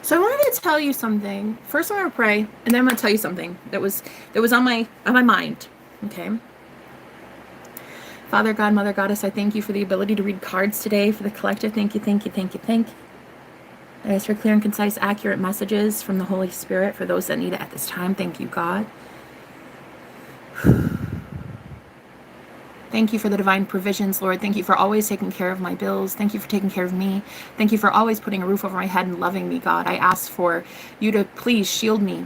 So I wanted to tell you something. First I'm going to pray, and then I'm going to tell you something that was on my mind. Okay. Father God, Mother Goddess, I thank you for the ability to read cards today for the collective. Thank you, thank you, thank you, thank you. I ask for clear and concise, accurate messages from the Holy Spirit for those that need it at this time. Thank you, God. Thank you for the divine provisions, Lord. Thank you for always taking care of my bills. Thank you for taking care of me. Thank you for always putting a roof over my head and loving me, God. I ask for you to please shield me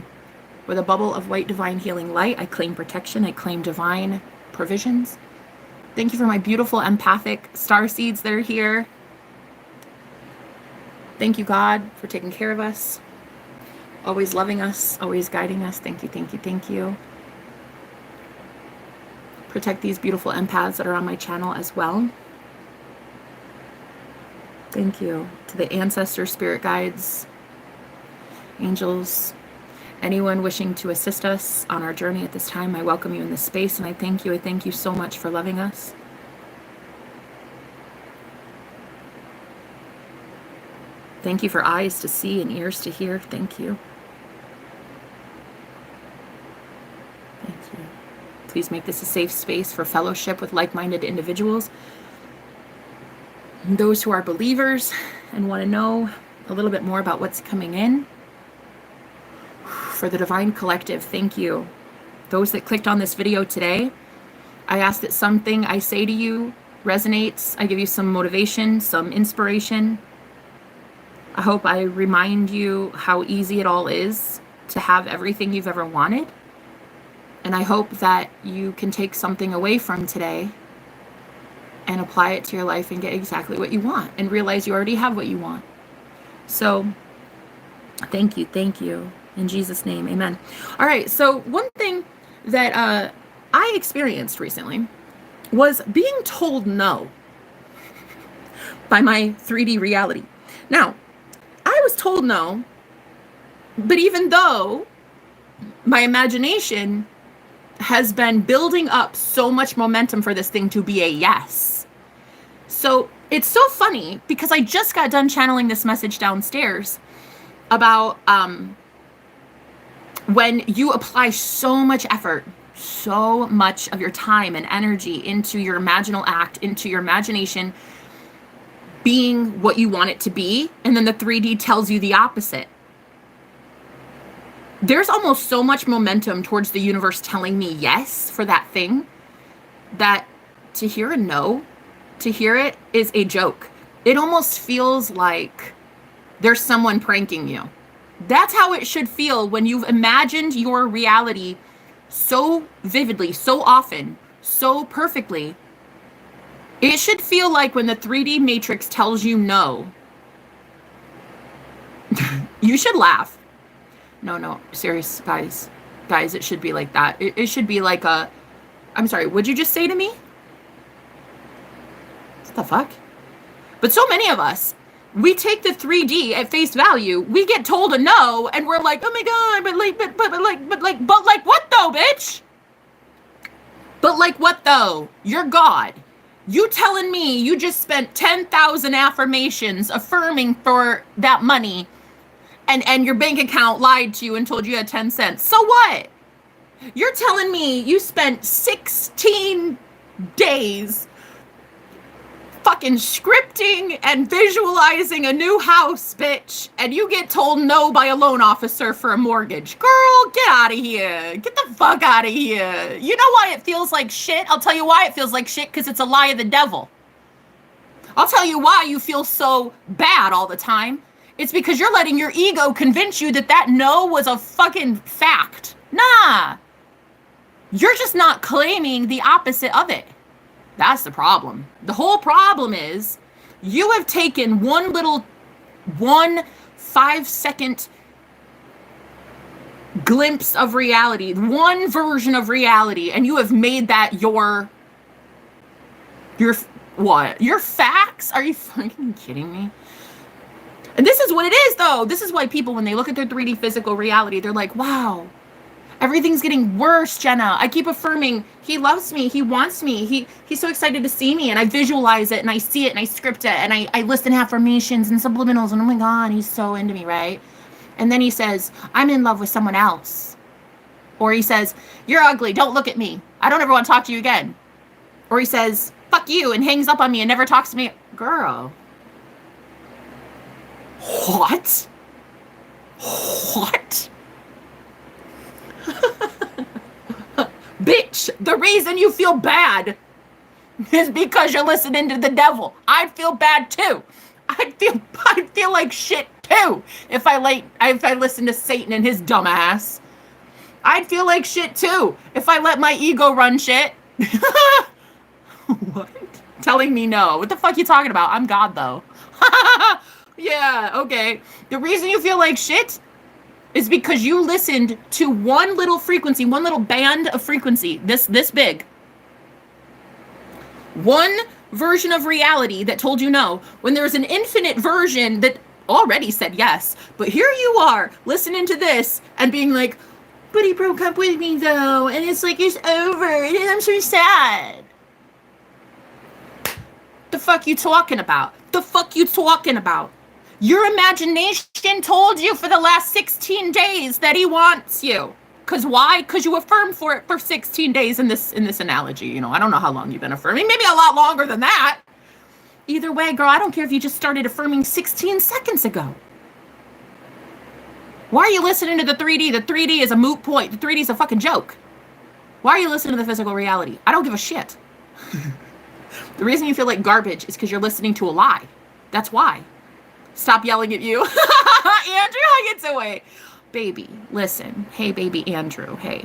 with a bubble of white divine healing light. I claim protection. I claim divine provisions. Thank you for my beautiful empathic star seeds that are here. Thank you, God, for taking care of us, always loving us, always guiding us. Thank you, thank you, thank you. Protect these beautiful empaths that are on my channel as well. Thank you to the ancestors, spirit guides, angels, anyone wishing to assist us on our journey at this time. I welcome you in this space, and I thank you. I thank you so much for loving us. Thank you for eyes to see and ears to hear. Thank you. Thank you. Please make this a safe space for fellowship with like-minded individuals, those who are believers and want to know a little bit more about what's coming in. For the divine collective, thank you. Those that clicked on this video today, I ask that something I say to you resonates. I give you some motivation, some inspiration. I hope I remind you how easy it all is to have everything you've ever wanted. And I hope that you can take something away from today and apply it to your life and get exactly what you want and realize you already have what you want. So thank you. Thank you. In Jesus' name, amen. All right. So one thing that I experienced recently was being told no by my 3D reality. Now, I was told no, but even though my imagination has been building up so much momentum for this thing to be a yes. So it's so funny because I just got done channeling this message downstairs about when you apply so much effort, so much of your time and energy into your imaginal act, into your imagination being what you want it to be, and then the 3D tells you the opposite. There's almost so much momentum towards the universe telling me yes for that thing that to hear a no, to hear it is a joke. It almost feels like there's someone pranking you. That's how it should feel when you've imagined your reality so vividly, so often, so perfectly. It should feel like when the 3D matrix tells you no, you should laugh. No, serious, guys, it should be like that. It should be like I'm sorry, what'd you just say to me? What the fuck? But so many of us, we take the 3D at face value. We get told a no, and we're like, oh my God, but like what though, bitch? But like what though? You're God. You telling me you just spent 10,000 affirmations affirming for that money, and your bank account lied to you and told you had 10 cents. So what? You're telling me you spent 16 days fucking scripting and visualizing a new house, bitch, and you get told no by a loan officer for a mortgage. Girl, get out of here. Get the fuck out of here. You know why it feels like shit? I'll tell you why it feels like shit, because it's a lie of the devil. I'll tell you why you feel so bad all the time. It's because you're letting your ego convince you that that no was a fucking fact. Nah. You're just not claiming the opposite of it. That's the problem. The whole problem is you have taken one 5-second glimpse of reality, one version of reality, and you have made that your what? Your facts? Are you fucking kidding me? And this is what it is, though. This is why people, when they look at their 3D physical reality, they're like, wow. Everything's getting worse, Jenna. I keep affirming he loves me, he wants me, he's so excited to see me, and I visualize it and I see it and I script it and I listen to affirmations and subliminals and oh my God, he's so into me, right? And then he says, I'm in love with someone else. Or he says, you're ugly, don't look at me. I don't ever want to talk to you again. Or he says, fuck you, and hangs up on me and never talks to me. Girl. What? What? Bitch, the reason you feel bad is because you're listening to the devil. I'd feel bad too. I'd feel like shit too if I listen to Satan and his dumb ass. I'd feel like shit too if I let my ego run shit. What? Telling me no. What the fuck you talking about? I'm God though. Yeah, okay. The reason you feel like shit is because you listened to one little frequency, one little band of frequency, this big. One version of reality that told you no, when there's an infinite version that already said yes. But here you are, listening to this and being like, but he broke up with me though, and it's like, it's over, and I'm so sad. The fuck you talking about? The fuck you talking about? Your imagination told you for the last 16 days that he wants you. Cause why? Cause you affirmed for it for 16 days in this analogy. You know, I don't know how long you've been affirming. Maybe a lot longer than that. Either way, girl, I don't care if you just started affirming 16 seconds ago. Why are you listening to the 3D? The 3D is a moot point. The 3D is a fucking joke. Why are you listening to the physical reality? I don't give a shit. The reason you feel like garbage is because you're listening to a lie. That's why. Stop yelling at you. Andrew, how you doing? Baby, listen. Hey, baby Andrew. Hey.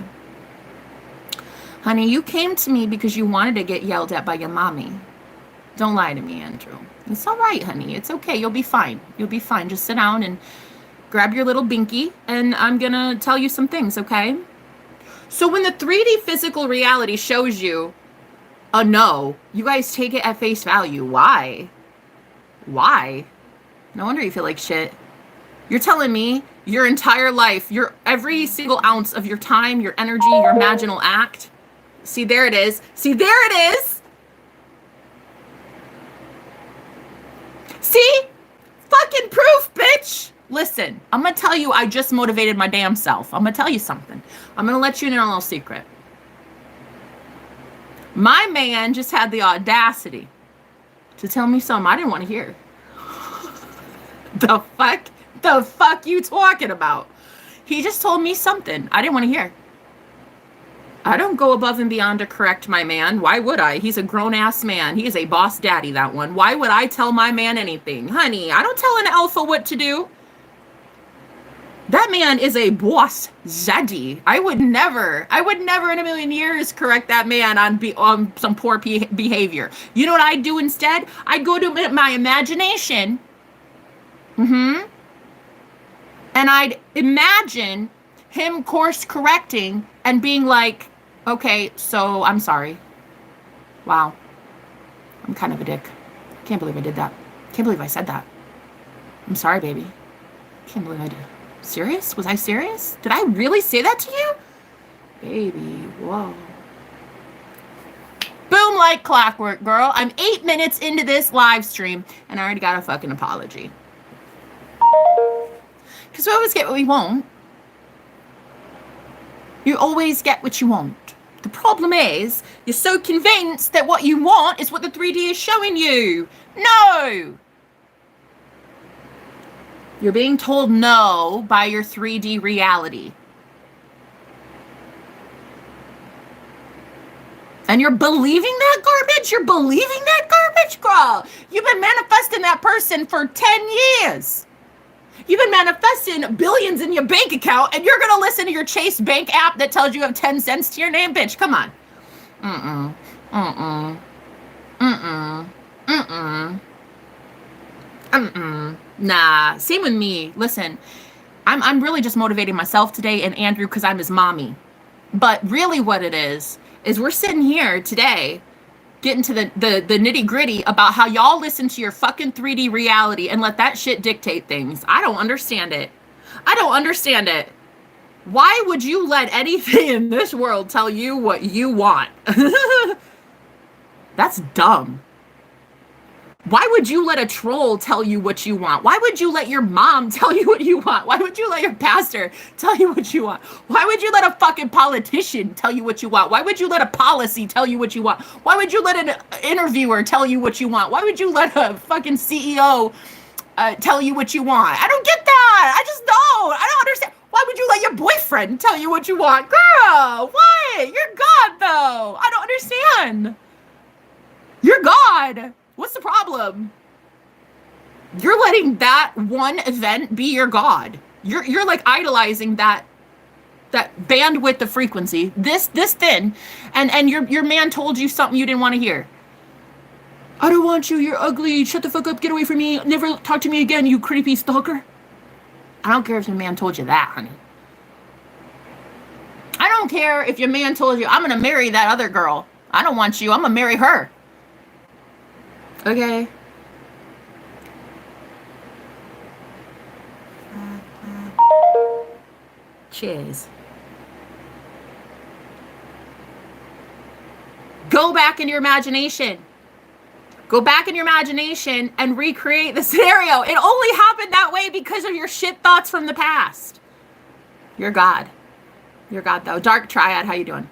Honey, you came to me because you wanted to get yelled at by your mommy. Don't lie to me, Andrew. It's all right, honey. It's okay. You'll be fine. You'll be fine. Just sit down and grab your little binky, and I'm going to tell you some things, okay? So when the 3D physical reality shows you a no, you guys take it at face value. Why? Why? No wonder you feel like shit. You're telling me your entire life, your every single ounce of your time, your energy, your imaginal act. See, there it is. See, there it is. See? Fucking proof, bitch. Listen, I'm going to tell you, I just motivated my damn self. I'm going to tell you something. I'm going to let you in on a little secret. My man just had the audacity to tell me something I didn't want to hear. The fuck you talking about? He just told me something I didn't want to hear. I don't go above and beyond to correct my man. Why would I? He's a grown-ass man. He is a boss daddy, that one. Why would I tell my man anything? Honey, I don't tell an alpha what to do. That man is a boss zaddy. I would never in a million years correct that man on some poor behavior. You know what I'd do instead? I'd go to my imagination. And I'd imagine him course correcting and being like, okay, so I'm sorry. Wow. I'm kind of a dick. Can't believe I did that. Can't believe I said that. I'm sorry, baby. Can't believe I did. Serious? Was I serious? Did I really say that to you? Baby, whoa. Boom, like clockwork, girl. I'm 8 minutes into this live stream and I already got a fucking apology. Because we always get what we want. You always get what you want. The problem is, you're so convinced that what you want is what the 3D is showing you. No! You're being told no by your 3D reality. And you're believing that garbage? You're believing that garbage, girl? You've been manifesting that person for 10 years. You've been manifesting billions in your bank account, and you're going to listen to your Chase Bank app that tells you have 10 cents to your name? Bitch, come on. Nah, same with me. Listen, I'm really just motivating myself today and Andrew because I'm his mommy. But really what it is we're sitting here today getting to the nitty gritty about how y'all listen to your fucking 3D reality and let that shit dictate things. I don't understand it. I don't understand it. Why would you let anything in this world tell you what you want? That's dumb. Why would you let a troll tell you what you want? Why would you let your mom tell you what you want? Why would you let your pastor tell you what you want? Why would you let a fucking politician tell you what you want? Why would you let a policy tell you what you want? Why would you let an interviewer tell you what you want? Why would you let a fucking CEO tell you what you want? I don't get that. I just don't. I don't understand. Why would you let your boyfriend tell you what you want? Girl, why? You're God, though. I don't understand. You're God. What's the problem? You're letting that one event be your God. You're like idolizing that bandwidth of frequency, this thin, and your man told you something you didn't want to hear. I don't want you. You're ugly. Shut the fuck up. Get away from me. Never talk to me again, you creepy stalker. I don't care if your man told you that, honey. I don't care if your man told you, I'm going to marry that other girl. I don't want you. I'm going to marry her. Okay. Cheers. Go back in your imagination. Go back in your imagination and recreate the scenario. It only happened that way because of your shit thoughts from the past. You're God. You're God, though. Dark Triad, how you doing?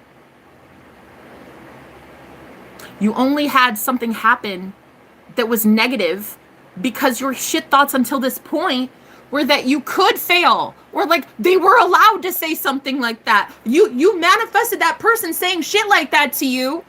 You only had something happen that was negative because your shit thoughts until this point were that you could fail, or like they were allowed to say something like that. You manifested that person saying shit like that to you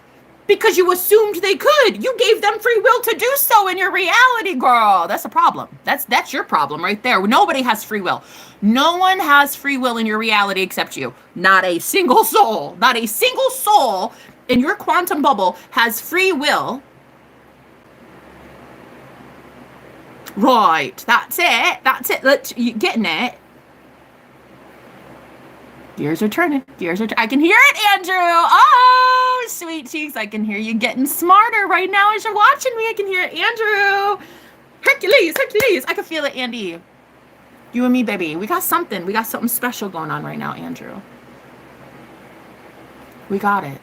because you assumed they could. You gave them free will to do so in your reality, girl. That's a problem. That's your problem right there. Nobody has free will. No one has free will in your reality except you. Not a single soul. Not a single soul in your quantum bubble has free will. Right, that's it. That's it. You getting it? Gears are turning. I can hear it, Andrew. Oh, sweet cheeks. I can hear you getting smarter right now as you're watching me. I can hear it, Andrew. Hercules. I can feel it, Andy. You and me, baby. We got something. We got something special going on right now, Andrew. We got it.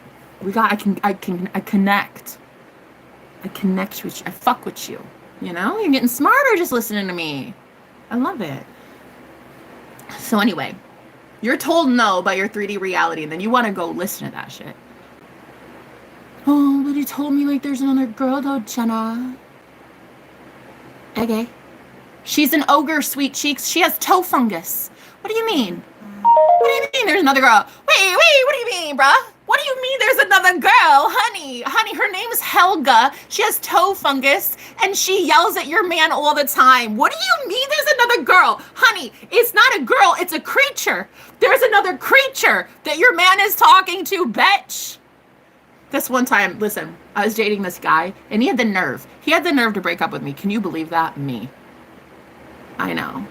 I connect. I connect with you. I fuck with you. You know, you're getting smarter just listening to me. I love it. So anyway, you're told no by your 3D reality, and then you want to go listen to that shit. Oh, but he told me like there's another girl though, Jenna. Okay. She's an ogre, sweet cheeks. She has toe fungus. What do you mean? What do you mean there's another girl? Wait, what do you mean, bruh? What do you mean there's another girl? Honey, her name's Helga. She has toe fungus, and she yells at your man all the time. What do you mean there's another girl? Honey, it's not a girl, it's a creature. There's another creature that your man is talking to, bitch. This one time, listen, I was dating this guy, and he had the nerve. He had the nerve to break up with me. Can you believe that? Me. I know.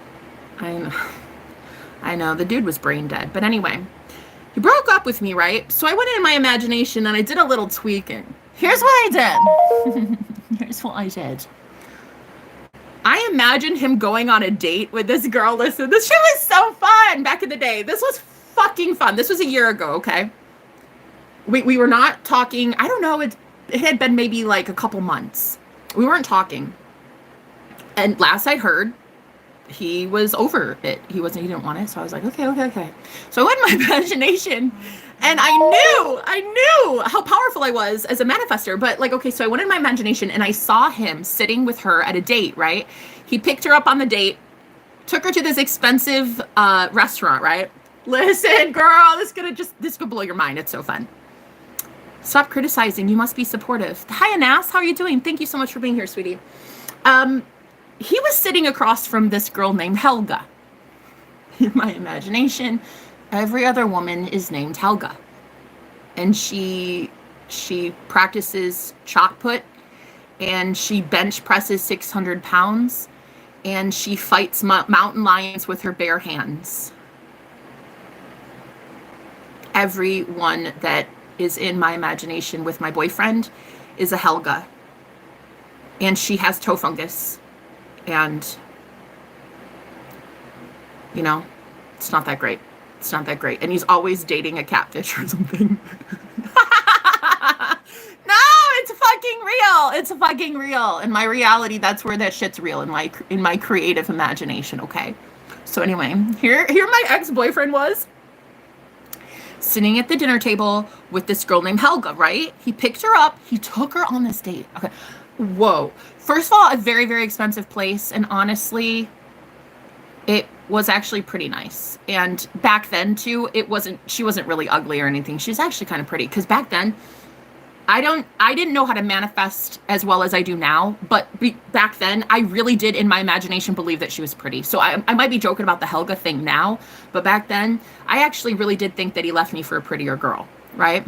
The dude was brain dead. But anyway, he broke up with me, right? So I went in my imagination and I did a little tweaking. Here's what I did. I imagined him going on a date with this girl. Listen, this shit was so fun back in the day. This was fucking fun. This was a year ago, okay? We were not talking. I don't know. It had been maybe like a couple months. We weren't talking. And last I heard, he was over it. He didn't want it. So I was like, okay. So I went in my imagination, and I knew how powerful I was as a manifester. But like, okay, so I went in my imagination and I saw him sitting with her at a date, right? He picked her up on the date, took her to this expensive restaurant, right? Listen, girl, this could blow your mind. It's so fun. Stop criticizing. You must be supportive. Hi, Anas. How are you doing? Thank you so much for being here, sweetie. He was sitting across from this girl named Helga. In my imagination, every other woman is named Helga. And she practices shot put, and she bench presses 600 pounds, and she fights mountain lions with her bare hands. Everyone that is in my imagination with my boyfriend is a Helga. And she has toe fungus. And, it's not that great. It's not that great. And he's always dating a catfish or something. No, it's fucking real. It's fucking real. In my reality, that's where that shit's real, in my creative imagination, okay? So anyway, here my ex-boyfriend was sitting at the dinner table with this girl named Helga, right? He picked her up. He took her on this date. Okay. Whoa. First of all, a very, very expensive place. And honestly, it was actually pretty nice. And back then too, she wasn't really ugly or anything. She's actually kind of pretty. Because back then, I didn't know how to manifest as well as I do now, but back then I really did in my imagination believe that she was pretty. So I might be joking about the Helga thing now, but back then I actually really did think that he left me for a prettier girl, right?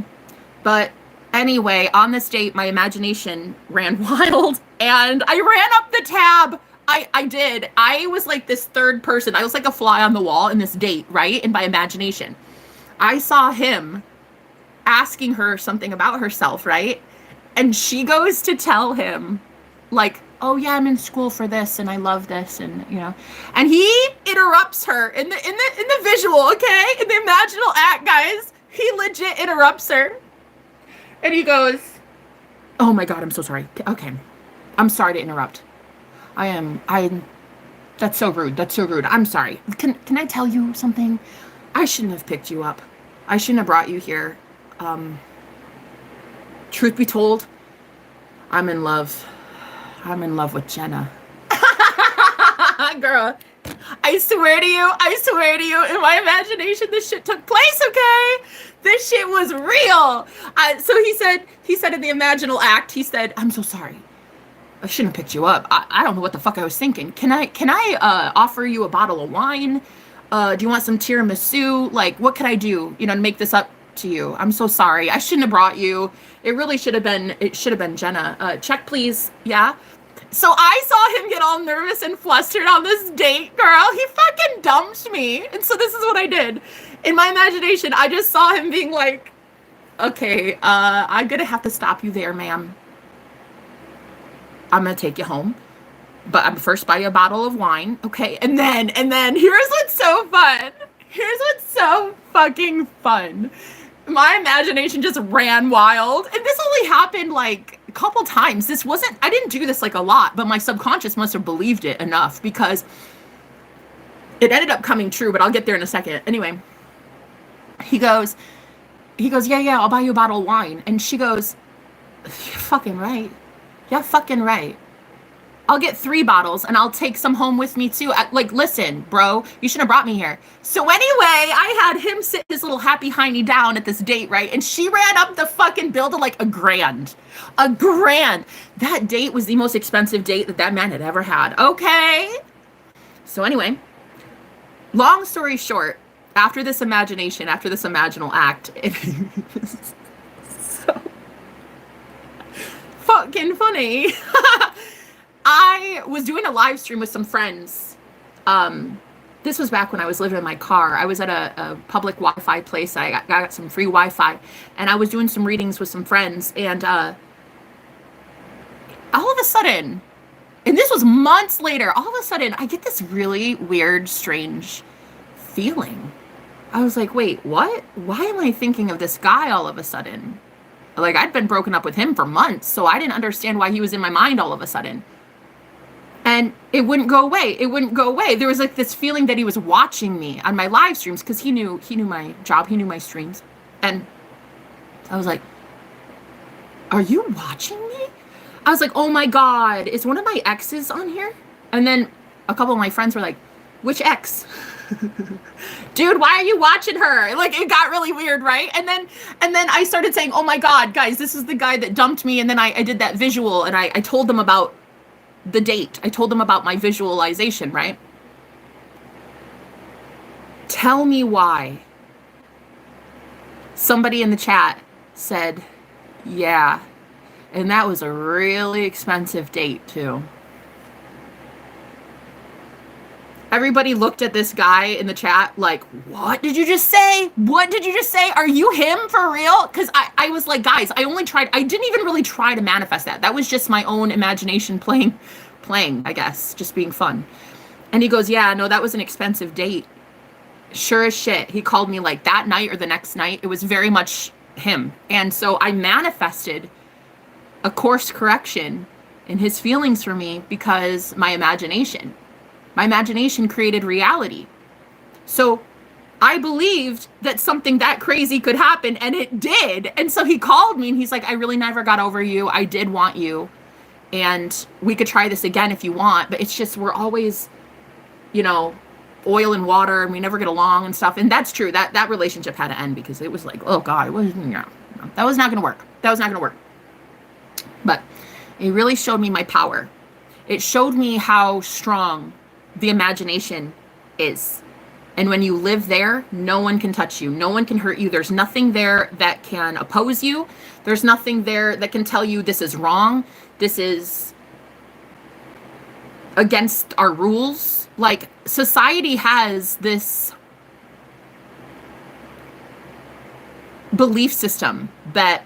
But anyway, on this date, my imagination ran wild and I ran up the tab. I did. I was like this third person. I was like a fly on the wall in this date, right? In my imagination. I saw him asking her something about herself, right? And she goes to tell him, like, oh yeah, I'm in school for this and I love this, and you know. And he interrupts her in the visual, okay? In the imaginal act, guys. He legit interrupts her. And he goes, oh my God, I'm so sorry. Okay. I'm sorry to interrupt. That's so rude. That's so rude. I'm sorry. Can I tell you something? I shouldn't have picked you up. I shouldn't have brought you here. Truth be told, I'm in love. I'm in love with Jenna. Girl, I swear to you, in my imagination, this shit took place, okay? This shit was real. So he said in the imaginal act, he said, I'm so sorry. I shouldn't have picked you up. I don't know what the fuck I was thinking. Can I offer you a bottle of wine? Do you want some tiramisu? Like, what can I do, you know, to make this up to you? I'm so sorry. I shouldn't have brought you. It should have been Jenna. Check, please. Yeah. So I saw him get all nervous and flustered on this date, girl. He fucking dumped me. And so this is what I did. In my imagination, I just saw him being like, okay, I'm gonna have to stop you there, ma'am. I'm gonna take you home, but I'm first buy you a bottle of wine, okay? And then here's what's so fun. Here's what's so fucking fun. My imagination just ran wild, and this only happened like a couple times. I didn't do this like a lot, but my subconscious must have believed it enough because it ended up coming true, but I'll get there in a second. Anyway, he goes, yeah, I'll buy you a bottle of wine. And she goes, you're fucking right. Yeah, fucking right. I'll get 3 bottles and I'll take some home with me too. Like, listen, bro, you shouldn't have brought me here. So anyway, I had him sit his little happy hiney down at this date, right? And she ran up the fucking bill to like $1,000. $1,000. That date was the most expensive date that man had ever had. Okay. So anyway, long story short, after this imaginal act, it is so fucking funny. I was doing a live stream with some friends. This was back when I was living in my car. I was at a public Wi-Fi place. I got some free Wi-Fi, and I was doing some readings with some friends. And all of a sudden, and this was months later, all of a sudden, I get this really weird, strange feeling. I was like, wait, what? Why am I thinking of this guy all of a sudden? Like, I'd been broken up with him for months, so I didn't understand why he was in my mind all of a sudden. And it wouldn't go away. It wouldn't go away. There was like this feeling that he was watching me on my live streams because he knew my job. He knew my streams. And I was like, are you watching me? I was like, oh my God, is one of my exes on here? And then a couple of my friends were like, which ex? Dude, why are you watching her? Like, it got really weird, right? And then I started saying, oh my God, guys, this is the guy that dumped me. And then I did that visual and I told them about the date. I told them about my visualization, right? Tell me why. Somebody in the chat said, yeah. And that was a really expensive date too. Everybody looked at this guy in the chat like, what did you just say? What did you just say? Are you him for real? Because I was like, guys, I didn't even really try to manifest that. That was just my own imagination playing, I guess, just being fun. And he goes, yeah, no, that was an expensive date. Sure as shit, he called me like that night or the next night. It was very much him. And so I manifested a course correction in his feelings for me because my imagination created reality. So I believed that something that crazy could happen, and it did. And so he called me and he's like, I really never got over you. I did want you. And we could try this again if you want. But it's just, we're always, you know, oil and water, and we never get along and stuff. And that's true. That relationship had to end because it was like, oh God, that was not going to work. That was not going to work. But it really showed me my power. It showed me how strong the imagination is. And when you live there, no one can touch you. No one can hurt you. There's nothing there that can oppose you. There's nothing there that can tell you this is wrong. This is against our rules. Like, society has this belief system that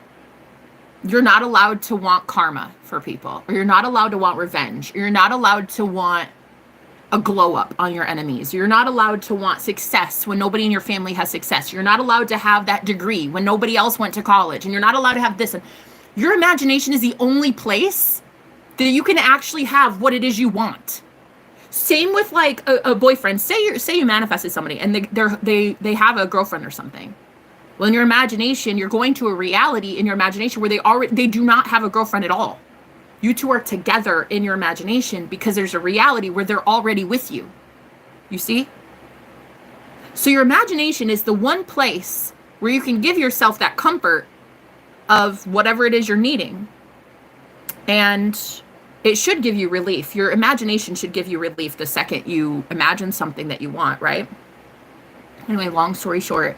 you're not allowed to want karma for people, or you're not allowed to want revenge, or you're not allowed to want a glow up on your enemies. You're not allowed to want success when nobody in your family has success. You're not allowed to have that degree when nobody else went to college, and you're not allowed to have this. And your imagination is the only place that you can actually have what it is you want. Same with like a boyfriend. Say you manifested somebody and they have a girlfriend or something. Well, in your imagination, you're going to a reality in your imagination where they do not have a girlfriend at all. You two are together in your imagination because there's a reality where they're already with you. You see? So your imagination is the one place where you can give yourself that comfort of whatever it is you're needing. And it should give you relief. Your imagination should give you relief the second you imagine something that you want, right? Anyway, long story short,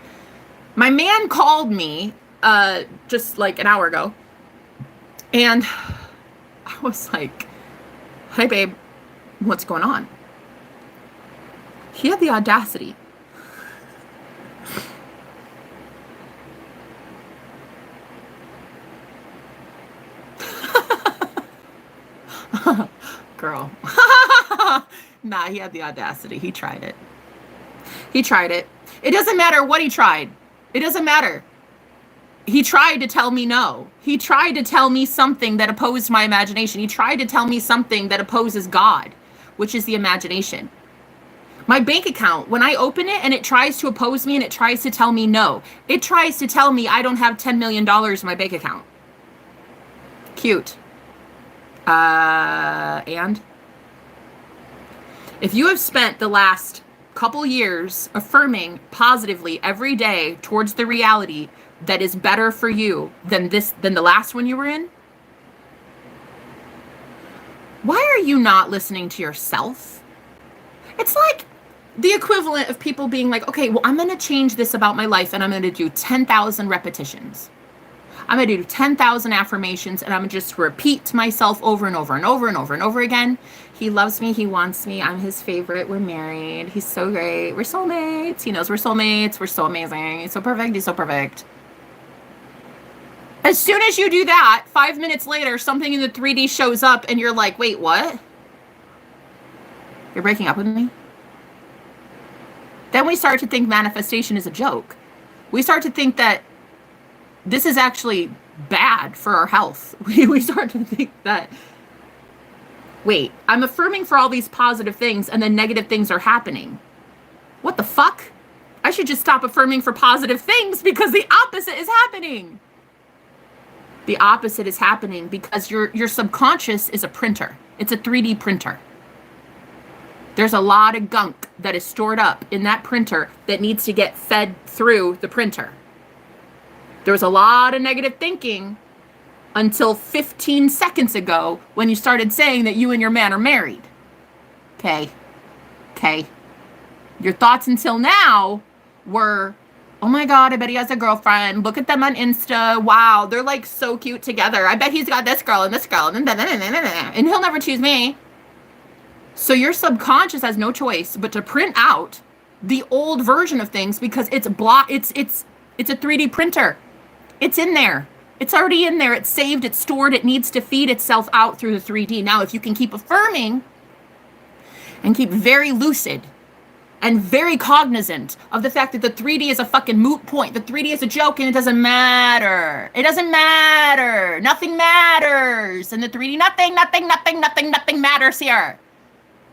my man called me just like an hour ago, and I was like, hey babe, what's going on? He had the audacity girl. Nah, he had the audacity. He tried it. It doesn't matter what he tried. It doesn't matter. He tried to tell me no. He tried to tell me something that opposed my imagination. He tried to tell me something that opposes God, which is the imagination. My bank account, when I open it and it tries to oppose me and it tries to tell me no, it tries to tell me I don't have $10 million in my bank account. Cute. And if you have spent the last couple years affirming positively every day towards the reality that is better for you than the last one you were in, why are you not listening to yourself? It's like the equivalent of people being like, okay, well, I'm going to change this about my life and I'm going to do 10,000 repetitions. I'm going to do 10,000 affirmations and I'm going to just repeat to myself over and over and over and over and over again. He loves me. He wants me. I'm his favorite. We're married. He's so great. We're soulmates. He knows we're soulmates. We're so amazing. He's so perfect. He's so perfect. As soon as you do that, 5 minutes later, something in the 3D shows up and you're like, wait, what? You're breaking up with me? Then we start to think manifestation is a joke. We start to think that this is actually bad for our health. We start to think that, wait, I'm affirming for all these positive things and then negative things are happening. What the fuck? I should just stop affirming for positive things because the opposite is happening. The opposite is happening because your subconscious is a printer. It's a 3D printer. There's a lot of gunk that is stored up in that printer that needs to get fed through the printer. There was a lot of negative thinking until 15 seconds ago when you started saying that you and your man are married. Okay. Your thoughts until now were, oh my God, I bet he has a girlfriend. Look at them on Insta. Wow, they're like so cute together. I bet he's got this girl and and he'll never choose me. So your subconscious has no choice but to print out the old version of things because it's a 3D printer. It's in there. It's already in there. It's saved. It's stored. It needs to feed itself out through the 3D. Now, if you can keep affirming and keep very lucid and very cognizant of the fact that the 3D is a fucking moot point. The 3D is a joke and it doesn't matter. It doesn't matter. Nothing matters. In the 3D, nothing matters here.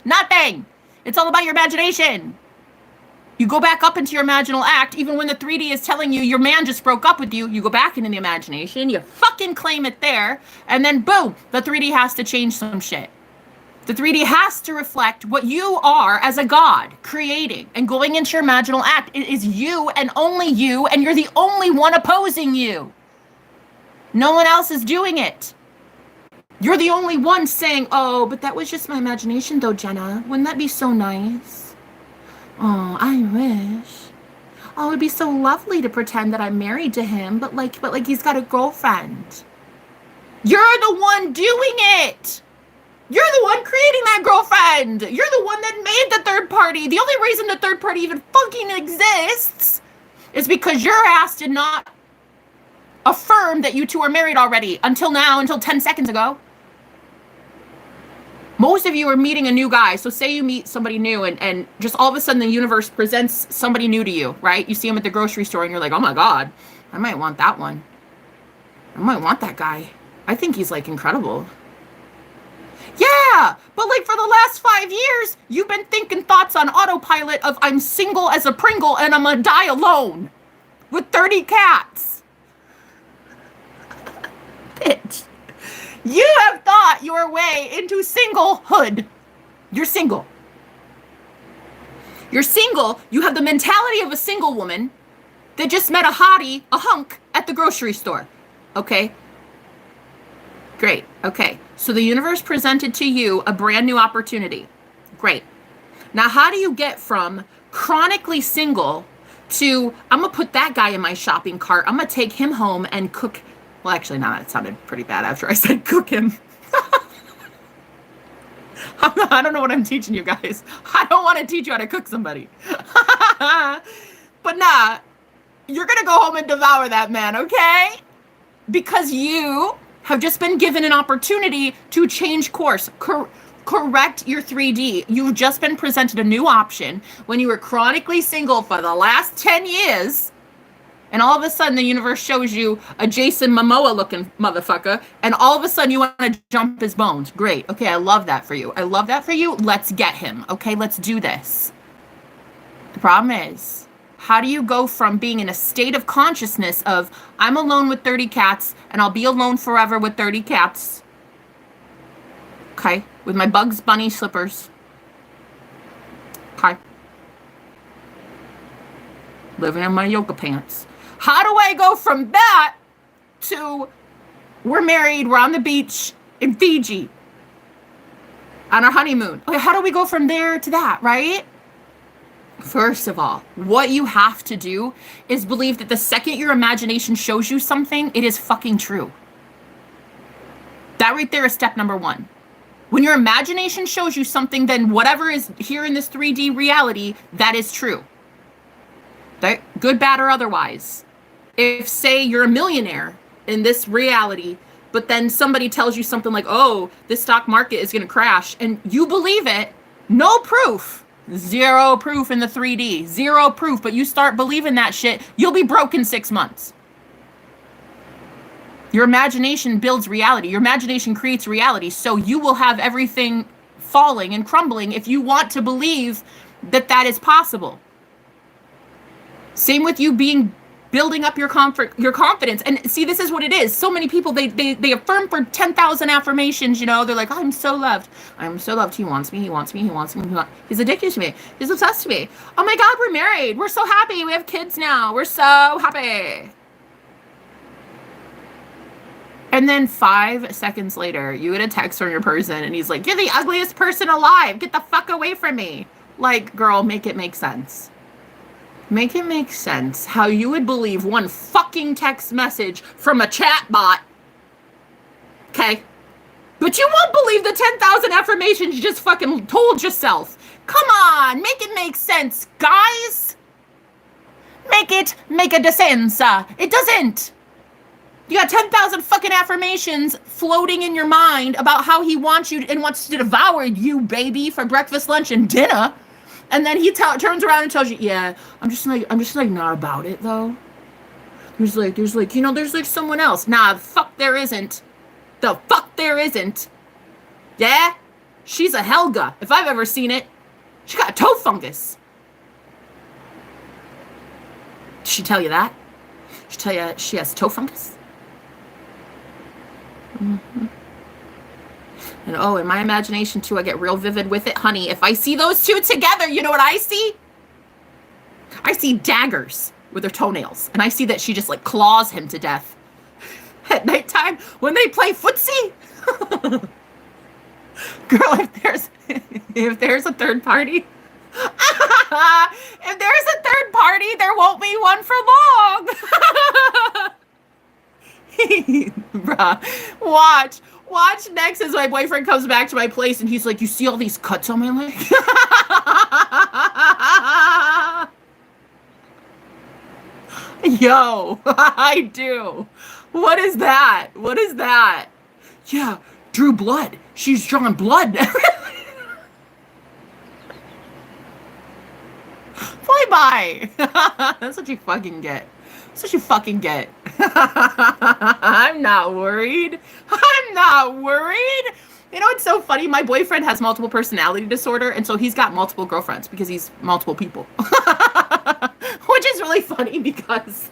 Nothing. It's all about your imagination. You go back up into your imaginal act, even when the 3D is telling you your man just broke up with you, you go back into the imagination, you fucking claim it there, and then boom, the 3D has to change some shit. The 3D has to reflect what you are as a god, creating and going into your imaginal act. It is you and only you, and you're the only one opposing you. No one else is doing it. You're the only one saying, oh, but that was just my imagination though, Jenna. Wouldn't that be so nice? Oh, I wish. Oh, it'd be so lovely to pretend that I'm married to him, but like he's got a girlfriend. You're the one doing it. You're the one creating that girlfriend. You're the one that made the third party. The only reason the third party even fucking exists is because your ass did not affirm that you two are married already until now, until 10 seconds ago. Most of you are meeting a new guy. So say you meet somebody new and just all of a sudden the universe presents somebody new to you, right? You see him at the grocery store and you're like, oh my God, I might want that one. I might want that guy. I think he's like incredible. Yeah, but like for the last 5 years, you've been thinking thoughts on autopilot of I'm single as a Pringle and I'm gonna die alone with 30 cats. Bitch. You have thought your way into singlehood. You're single. You're single. You have the mentality of a single woman that just met a hottie, a hunk, at the grocery store. Okay? Great. Okay. So the universe presented to you a brand new opportunity. Great. Now, how do you get from chronically single to, I'm going to put that guy in my shopping cart. I'm going to take him home and cook. Well, actually, no, it sounded pretty bad after I said cook him. I don't know what I'm teaching you guys. I don't want to teach you how to cook somebody. But nah, you're going to go home and devour that man, okay? Because you have just been given an opportunity to change course, correct your 3D. You've just been presented a new option when you were chronically single for the last 10 years, and all of a sudden the universe shows you a Jason Momoa looking motherfucker, and all of a sudden you want to jump his bones. Great. Okay, I love that for you. I love that for you. Let's get him. Okay, let's do this. The problem is, how do you go from being in a state of consciousness of I'm alone with 30 cats and I'll be alone forever with 30 cats, okay, with my Bugs Bunny slippers, okay, living in my yoga pants. How do I go from that to we're married, we're on the beach in Fiji on our honeymoon? Okay, how do we go from there to that, right? First of all, what you have to do is believe that the second your imagination shows you something, it is fucking true. That right there is step number one. When your imagination shows you something, then whatever is here in this 3D reality, that is true. Okay? Good, bad, or otherwise. If, say, you're a millionaire in this reality, but then somebody tells you something like, oh, this stock market is going to crash, and you believe it, no proof. Zero proof in the 3D. Zero proof. But you start believing that shit, you'll be broke in 6 months. Your imagination builds reality. Your imagination creates reality. So you will have everything falling and crumbling if you want to believe that that is possible. Same with you building up your confidence. And see, this is what it is. So many people, they affirm for 10,000 affirmations, you know. They're like, oh, I'm so loved. I'm so loved. He wants me. He wants me. He wants me. He's addicted to me. He's obsessed with me. Oh my God, we're married. We're so happy. We have kids now. We're so happy. And then 5 seconds later, you get a text from your person and he's like, you're the ugliest person alive. Get the fuck away from me. Like, girl, make it make sense. Make it make sense how you would believe one fucking text message from a chat bot. Okay? But you won't believe the 10,000 affirmations you just fucking told yourself. Come on, make it make sense, guys. Make it make a sense. It doesn't. You got 10,000 fucking affirmations floating in your mind about how he wants you and wants to devour you, baby, for breakfast, lunch, and dinner. And then he turns around and tells you, yeah, I'm just like not about it though. There's like, you know, there's like someone else. Nah, the fuck there isn't. The fuck there isn't. Yeah? She's a Helga, if I've ever seen it. She got toe fungus. Did she tell you that? Did she tell you she has toe fungus? Mm-hmm. And oh, in my imagination too, I get real vivid with it, honey. If I see those two together, you know what I see? I see daggers with their toenails. And I see that she just like claws him to death. At nighttime, when they play footsie. Girl, if there's a third party, if there's a third party, there won't be one for long. Bruh, watch next as my boyfriend comes back to my place and he's like, you see all these cuts on my leg? Yo, I do. What is that? What is that? Yeah, drew blood. She's drawing blood. Bye. That's what you fucking get. That's what you fucking get. I'm not worried. I'm not worried. You know what's so funny? My boyfriend has multiple personality disorder, and so he's got multiple girlfriends because he's multiple people. Which is really funny because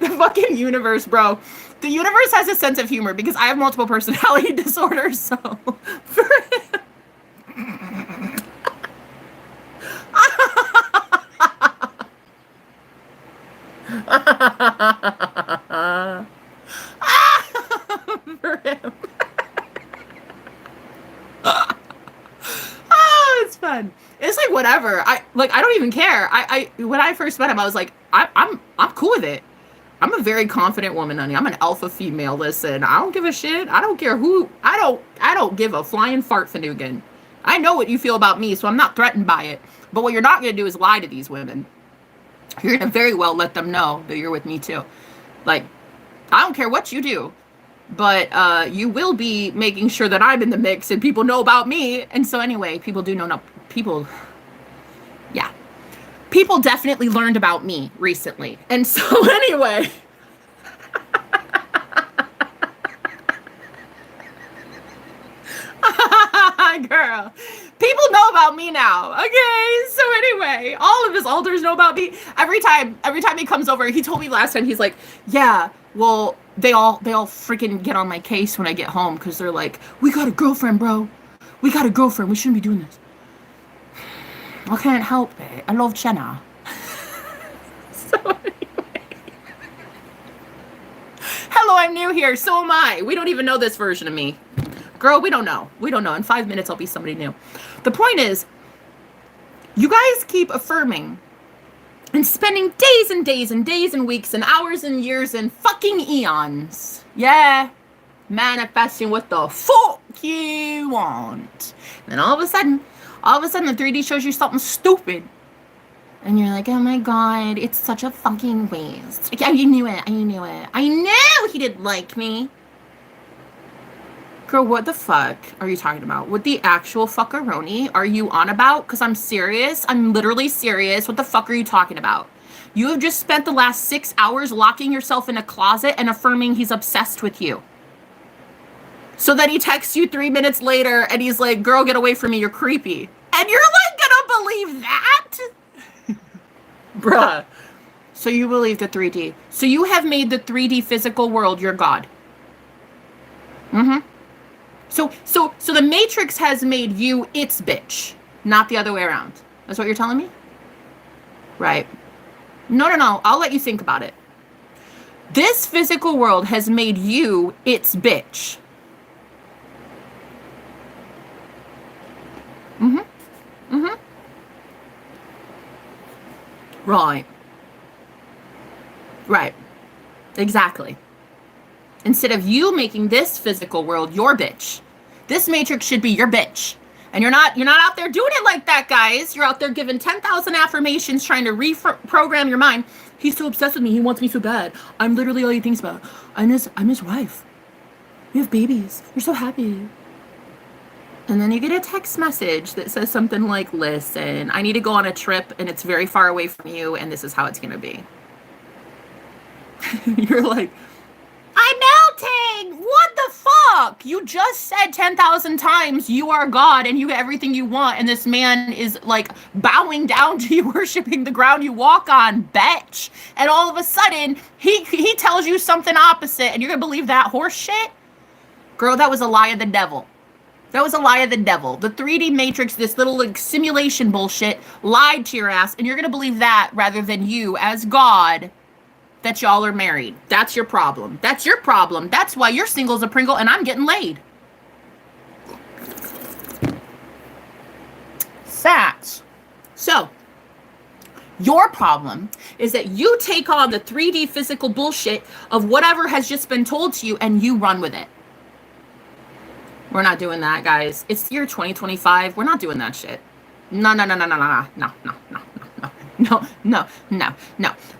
the fucking universe, bro. The universe has a sense of humor because I have multiple personality disorders, so for him. Oh, it's fun. It's like whatever. I don't even care. I when I first met him, I was like, I'm cool with it. I'm a very confident woman, honey. I'm an alpha female. Listen, I don't give a shit. I don't care who. I don't give a flying fart fanugan. I know what you feel about me, so I'm not threatened by it. But what you're not going to do is lie to these women. You're going to very well let them know that you're with me too. Like, I don't care what you do, but you will be making sure that I'm in the mix and people know about me. And so anyway, people do know. No, people, yeah. People definitely learned about me recently. And so anyway. Girl, people know about me now. Okay, so anyway, all of his alters know about me. Every time he comes over, he told me last time, he's like, yeah, well, they all freaking get on my case when I get home because they're like, we got a girlfriend, bro. We got a girlfriend. We shouldn't be doing this. I can't help it. I love Jenna. So anyway. Hello, I'm new here. So am I. We don't even know this version of me. Girl, we don't know. We don't know. In 5 minutes, I'll be somebody new. The point is, you guys keep affirming and spending days and days and days and weeks and hours and years and fucking eons. Yeah. Manifesting what the fuck you want. And then all of a sudden, the 3D shows you something stupid. And you're like, oh my God, it's such a fucking waste. Yeah, you knew it. I knew he didn't like me. Girl, what the fuck are you talking about? What the actual fuckaroni are you on about? Because I'm serious. I'm literally serious. What the fuck are you talking about? You have just spent the last 6 hours locking yourself in a closet and affirming he's obsessed with you. So then he texts you 3 minutes later and he's like, girl, get away from me. You're creepy. And you're like, gonna believe that? Bruh. So you believe the 3D. So you have made the 3D physical world your God. Mm-hmm. So the Matrix has made you its bitch, not the other way around. That's what you're telling me? Right. No. I'll let you think about it. This physical world has made you its bitch. Mm-hmm. Mm-hmm. Right. Exactly. Instead of you making this physical world your bitch, this Matrix should be your bitch. And you're not out there doing it like that, guys. You're out there giving 10,000 affirmations, trying to reprogram your mind. He's so obsessed with me. He wants me so bad. I'm literally all he thinks about. I'm his wife. We have babies. We're so happy. And then you get a text message that says something like, listen, I need to go on a trip and it's very far away from you and this is how it's going to be. You're like, I'm melting! What the fuck? You just said 10,000 times you are God and you get everything you want, and this man is like bowing down to you, worshiping the ground you walk on, bitch. And all of a sudden, he tells you something opposite, and you're gonna believe that horse shit? Girl, that was a lie of the devil. That was a lie of the devil. The 3D Matrix, this little like simulation bullshit, lied to your ass, and you're gonna believe that rather than you, as God, that y'all are married. That's your problem. That's your problem. That's why you're single as a Pringle and I'm getting laid. Facts. So, your problem is that you take on the 3D physical bullshit of whatever has just been told to you and you run with it. We're not doing that, guys. It's the year 2025. We're not doing that shit. No.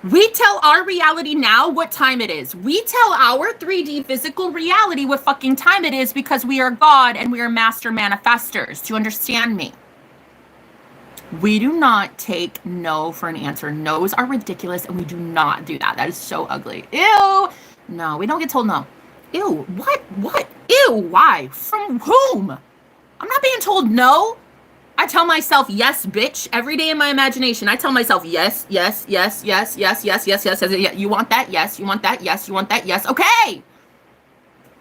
We tell our reality now what time it is. We tell our 3D physical reality what fucking time it is because we are God and we are master manifestors. Do you understand me? We do not take no for an answer. No's are ridiculous and we do not do that. That is so ugly. Ew. No, we don't get told no. Ew. What? Ew. Why? From whom? I'm not being told no. I tell myself, yes, bitch, every day in my imagination. I tell myself, yes. You want that? Yes. You want that? Yes. You want that? Yes. Okay.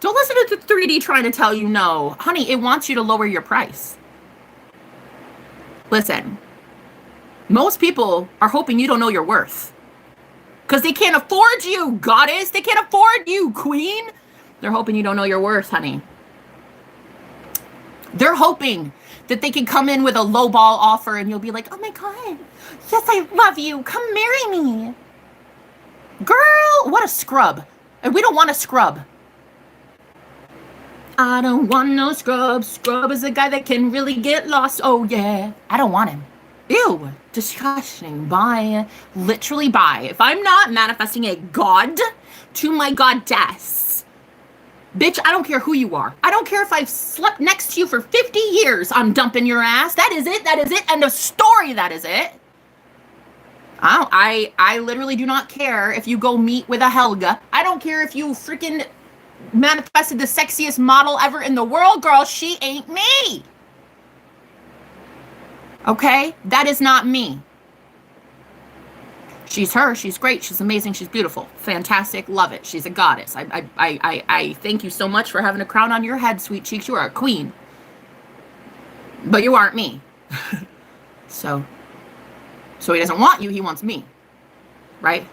Don't listen to the 3D trying to tell you no. Honey, it wants you to lower your price. Listen, most people are hoping you don't know your worth. Because they can't afford you, goddess. They can't afford you, queen. They're hoping you don't know your worth, honey. They're hoping that they can come in with a lowball offer and you'll be like, oh my God, yes, I love you. Come marry me. Girl, what a scrub. And we don't want a scrub. I don't want no scrub. Scrub is a guy that can really get lost. Oh yeah, I don't want him. Ew, disgusting. Bye. Literally bye. If I'm not manifesting a God to my goddess, bitch, I don't care who you are. I don't care if I've slept next to you for 50 years. I'm dumping your ass. That is it. That is it. End of story. That is it. I literally do not care if you go meet with a Helga. I don't care if you freaking manifested the sexiest model ever in the world, girl. She ain't me. Okay? That is not me. She's her. She's great. She's amazing. She's beautiful. Fantastic. Love it. She's a goddess. I thank you so much for having a crown on your head, sweet cheeks. You are a queen. But you aren't me. So he doesn't want you. He wants me. Right?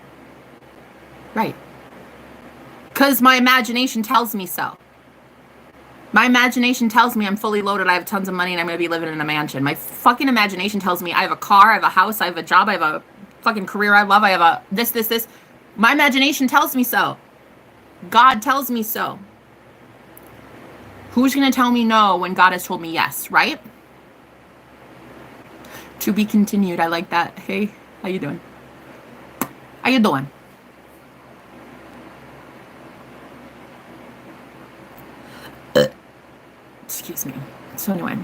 Right. Because my imagination tells me so. My imagination tells me I'm fully loaded. I have tons of money and I'm going to be living in a mansion. My fucking imagination tells me I have a car. I have a house. I have a job. I have a fucking career I love. I have a this. My imagination tells me so. God tells me so. Who's going to tell me no when God has told me yes, right? To be continued. I like that. Hey, how you doing? How you doing? Excuse me. So anyway.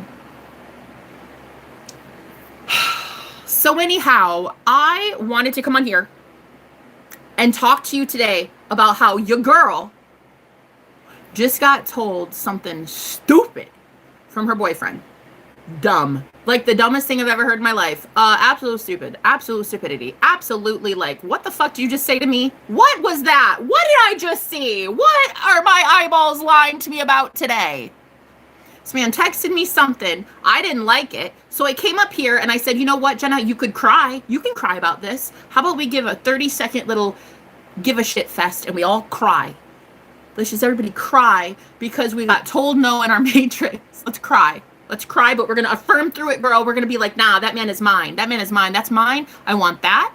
So anyhow, I wanted to come on here and talk to you today about how your girl just got told something stupid from her boyfriend. Dumb. Like the dumbest thing I've ever heard in my life. Absolute stupid. Absolute stupidity. Absolutely like, what the fuck did you just say to me? What was that? What did I just see? What are my eyeballs lying to me about today? This man texted me something. I didn't like it. So I came up here and I said, you know what, Jenna, you could cry. You can cry about this. How about we give a 30-second little give a shit fest and we all cry. Let's just everybody cry because we got told no in our matrix. Let's cry. Let's cry, but we're going to affirm through it, girl. We're going to be like, nah, that man is mine. That man is mine. That's mine. I want that.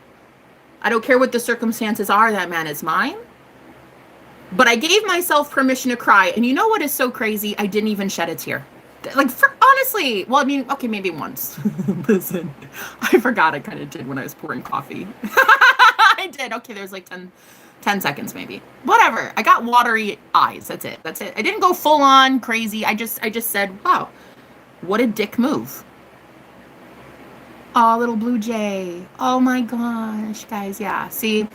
I don't care what the circumstances are. That man is mine. But I gave myself permission to cry. And you know what is so crazy? I didn't even shed a tear. Like, honestly, well, I mean, okay, maybe once. Listen, I forgot I kind of did when I was pouring coffee. I did. Okay, there's like 10 seconds maybe. Whatever. I got watery eyes. That's it. I didn't go full on crazy. I just said, wow, What a dick move. Oh, little blue jay. Oh my gosh, guys. Yeah. See,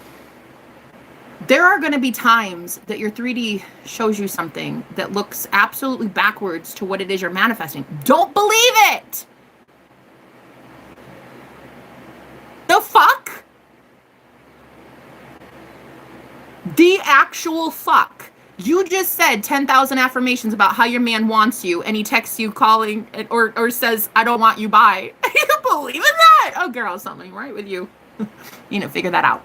there are going to be times that your 3D shows you something that looks absolutely backwards to what it is you're manifesting. Don't believe it. The fuck? The actual fuck. You just said 10,000 affirmations about how your man wants you, and he texts you calling or says, I don't want you, bye. You believe in that? Oh, girl, something right with you. You need to figure that out.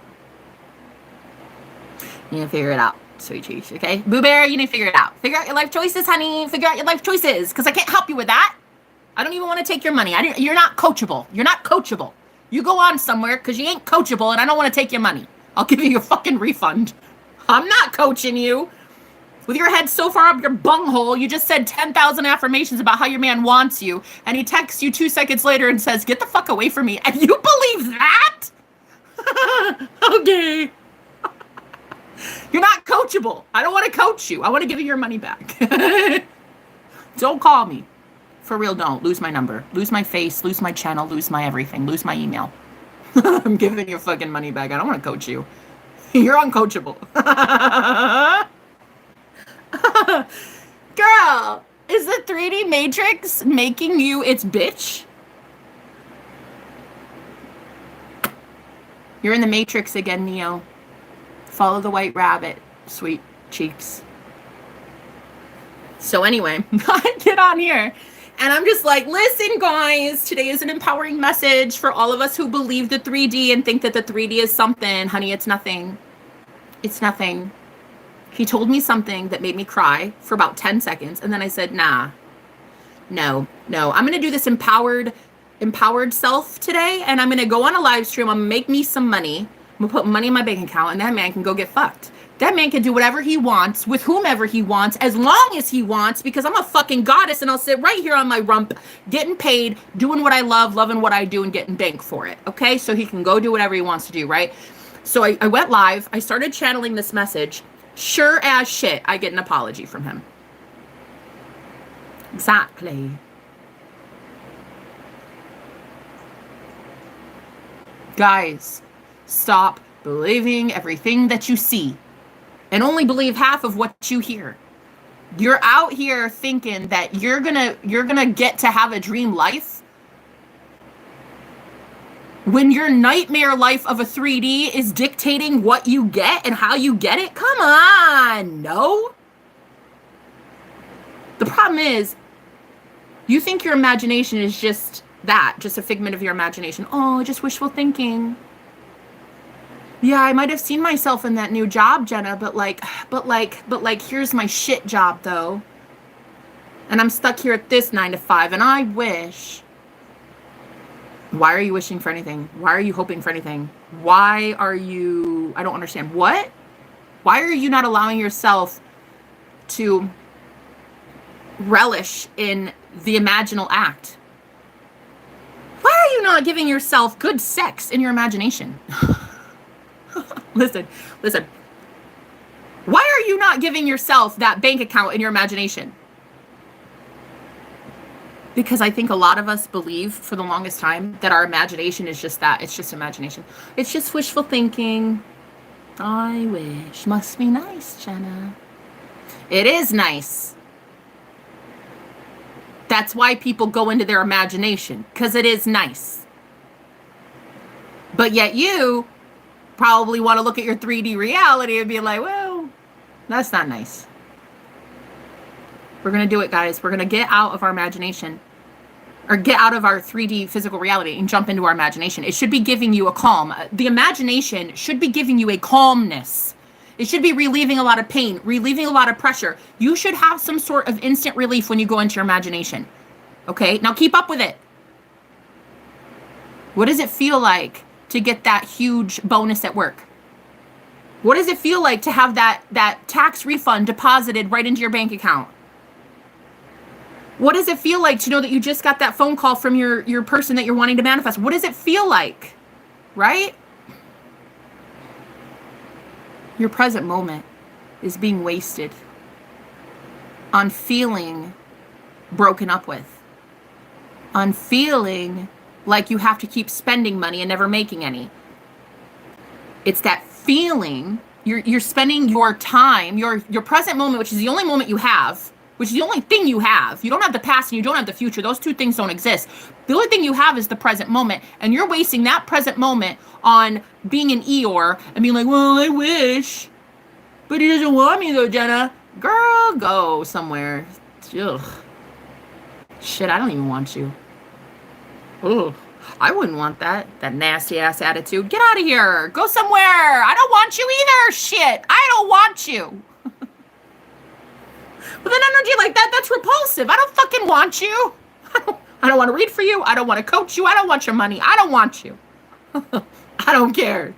You need to figure it out, sweet cheese, okay? Boo Bear, you need to figure it out. Figure out your life choices, honey. Figure out your life choices, because I can't help you with that. I don't even want to take your money. You're not coachable. You're not coachable. You go on somewhere because you ain't coachable, and I don't want to take your money. I'll give you a fucking refund. I'm not coaching you. With your head so far up your bunghole, you just said 10,000 affirmations about how your man wants you, and he texts you 2 seconds later and says, get the fuck away from me. And you believe that? Okay. You're not coachable. I don't want to coach you. I want to give you your money back. Don't call me. For real, don't. Lose my number. Lose my face. Lose my channel. Lose my everything. Lose my email. I'm giving your fucking money back. I don't want to coach you. You're uncoachable. Girl, is the 3D matrix making you its bitch? You're in the matrix again, Neo. Follow the white rabbit, sweet cheeks. So anyway, I get on here and I'm just like, listen guys, today is an empowering message for all of us who believe the 3D and think that the 3D is something. Honey, it's nothing. It's nothing. He told me something that made me cry for about 10 seconds. And then I said, nah, no. I'm going to do this empowered self today. And I'm going to go on a live stream. I'm going to make me some money. I'm going to put money in my bank account. And that man can go get fucked. That man can do whatever he wants with whomever he wants, as long as he wants, because I'm a fucking goddess and I'll sit right here on my rump, getting paid, doing what I love, loving what I do, and getting bank for it. Okay? So he can go do whatever he wants to do, right? So I went live. I started channeling this message. Sure as shit, I get an apology from him. Exactly. Guys, stop believing everything that you see and only believe half of what you hear. You're out here thinking that you're gonna get to have a dream life when your nightmare life of a 3D is dictating what you get and how you get it. Come on, no. The problem is, you think your imagination is just that, just a figment of your imagination. Oh, just wishful thinking. Yeah, I might have seen myself in that new job, Jenna, but here's my shit job though. And I'm stuck here at this 9 to 5 and I wish. Why are you wishing for anything? Why are you hoping for anything? Why are you, I don't understand. What? Why are you not allowing yourself to relish in the imaginal act? Why are you not giving yourself good sex in your imagination? Listen. Why are you not giving yourself that bank account in your imagination? Because I think a lot of us believe for the longest time that our imagination is just that. It's just imagination. It's just wishful thinking. I wish. Must be nice, Jenna. It is nice. That's why people go into their imagination, because it is nice. But yet you probably want to look at your 3D reality and be like, well, that's not nice. We're going to do it, guys. We're going to get out of our imagination, or get out of our 3D physical reality and jump into our imagination. It should be giving you a calm. The imagination should be giving you a calmness. It should be relieving a lot of pain, relieving a lot of pressure. You should have some sort of instant relief when you go into your imagination. Okay? Now keep up with it. What does it feel like to get that huge bonus at work? What does it feel like to have that tax refund deposited right into your bank account? What does it feel like to know that you just got that phone call from your person that you're wanting to manifest? What does it feel like? Right? Your present moment is being wasted on feeling broken up with. on feeling like you have to keep spending money and never making any. It's that feeling you're spending your time, your present moment, which is the only moment you have, which is the only thing you have. You don't have the past and you don't have the future. Those two things don't exist. The only thing you have is the present moment, and you're wasting that present moment on being an Eeyore and being like, well, I wish, but he doesn't want me though, Jenna. Girl, go somewhere. Ugh. Shit, I don't even want you. Ugh. I wouldn't want that nasty ass attitude. Get out of here. Go somewhere. I don't want you either. Shit, I don't want you. With an energy like that, that's repulsive. I don't fucking want you. I don't want to read for you. I don't want to coach you. I don't want your money. I don't want you. I don't care.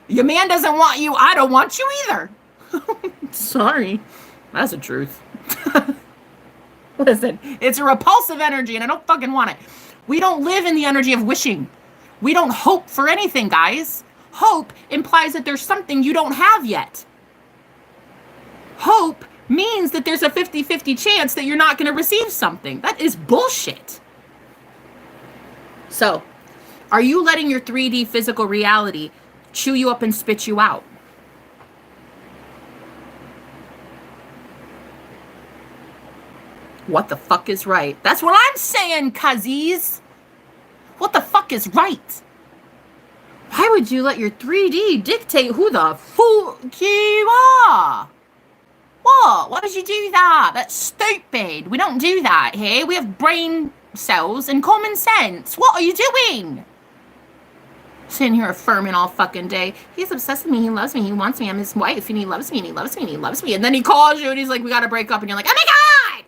Your man doesn't want you. I don't want you either. Sorry. That's the truth. Listen, it's a repulsive energy and I don't fucking want it. We don't live in the energy of wishing. We don't hope for anything, guys. Hope implies that there's something you don't have yet. Hope means that there's a 50-50 chance that you're not going to receive something. That is bullshit. So, are you letting your 3D physical reality chew you up and spit you out? What the fuck is right? That's what I'm saying, cuzzies. What the fuck is right? Why would you let your 3D dictate who the fuck you are? What? Why would you do that? That's stupid. We don't do that here. We have brain cells and common sense. What are you doing? Sitting here affirming all fucking day. He's obsessed with me. He loves me. He wants me. I'm his wife. And he loves me. And he loves me. And he loves me. And then he calls you and he's like, we got to break up. And you're like, oh my God!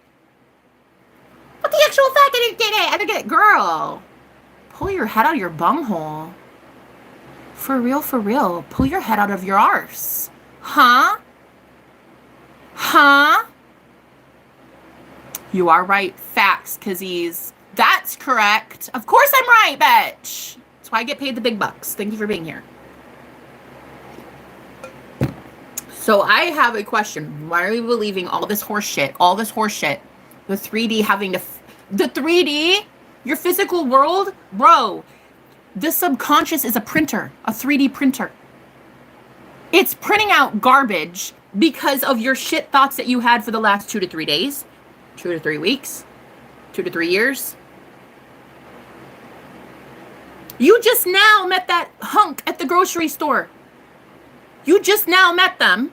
What the actual fact? I didn't get it. I didn't get it. Girl, pull your head out of your bunghole. For real, for real. Pull your head out of your arse. Huh? Huh? You are right. Facts, cuzzies. That's correct. Of course I'm right, bitch. That's why I get paid the big bucks. Thank you for being here. So I have a question. Why are we believing all this horse shit? All this horse shit. The 3D having to... The 3D? Your physical world? Bro, the subconscious is a printer. A 3D printer. It's printing out garbage because of your shit thoughts that you had for the last 2 to 3 days. 2 to 3 weeks. 2 to 3 years. You just now met that hunk at the grocery store. You just now met them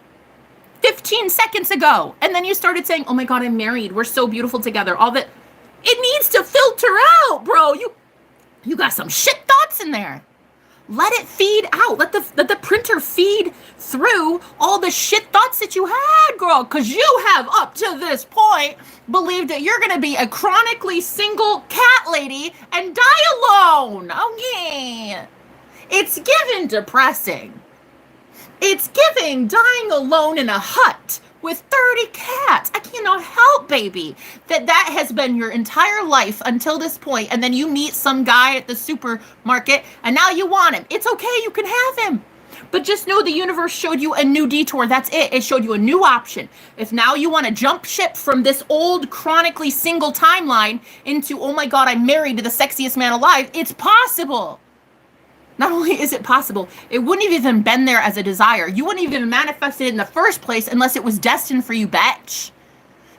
15 seconds ago. And then you started saying, oh my God, I'm married. We're so beautiful together. All that. It needs to filter out, bro. You got some shit thoughts in there. Let it feed out. Let the printer feed through all the shit thoughts that you had, girl. Because you have, up to this point, believed that you're going to be a chronically single cat lady and die alone. Okay. It's giving depressing. It's giving dying alone in a hut with 30 cats. I cannot help, baby, that has been your entire life until this point, and then you meet some guy at the supermarket, and now you want him. It's okay, you can have him. But just know the universe showed you a new detour. That's it. It showed you a new option. If now you want to jump ship from this old chronically single timeline into, oh my God, I'm married to the sexiest man alive, it's possible. Not only is it possible, it wouldn't have even been there as a desire. You wouldn't even manifest it in the first place unless it was destined for you, bitch.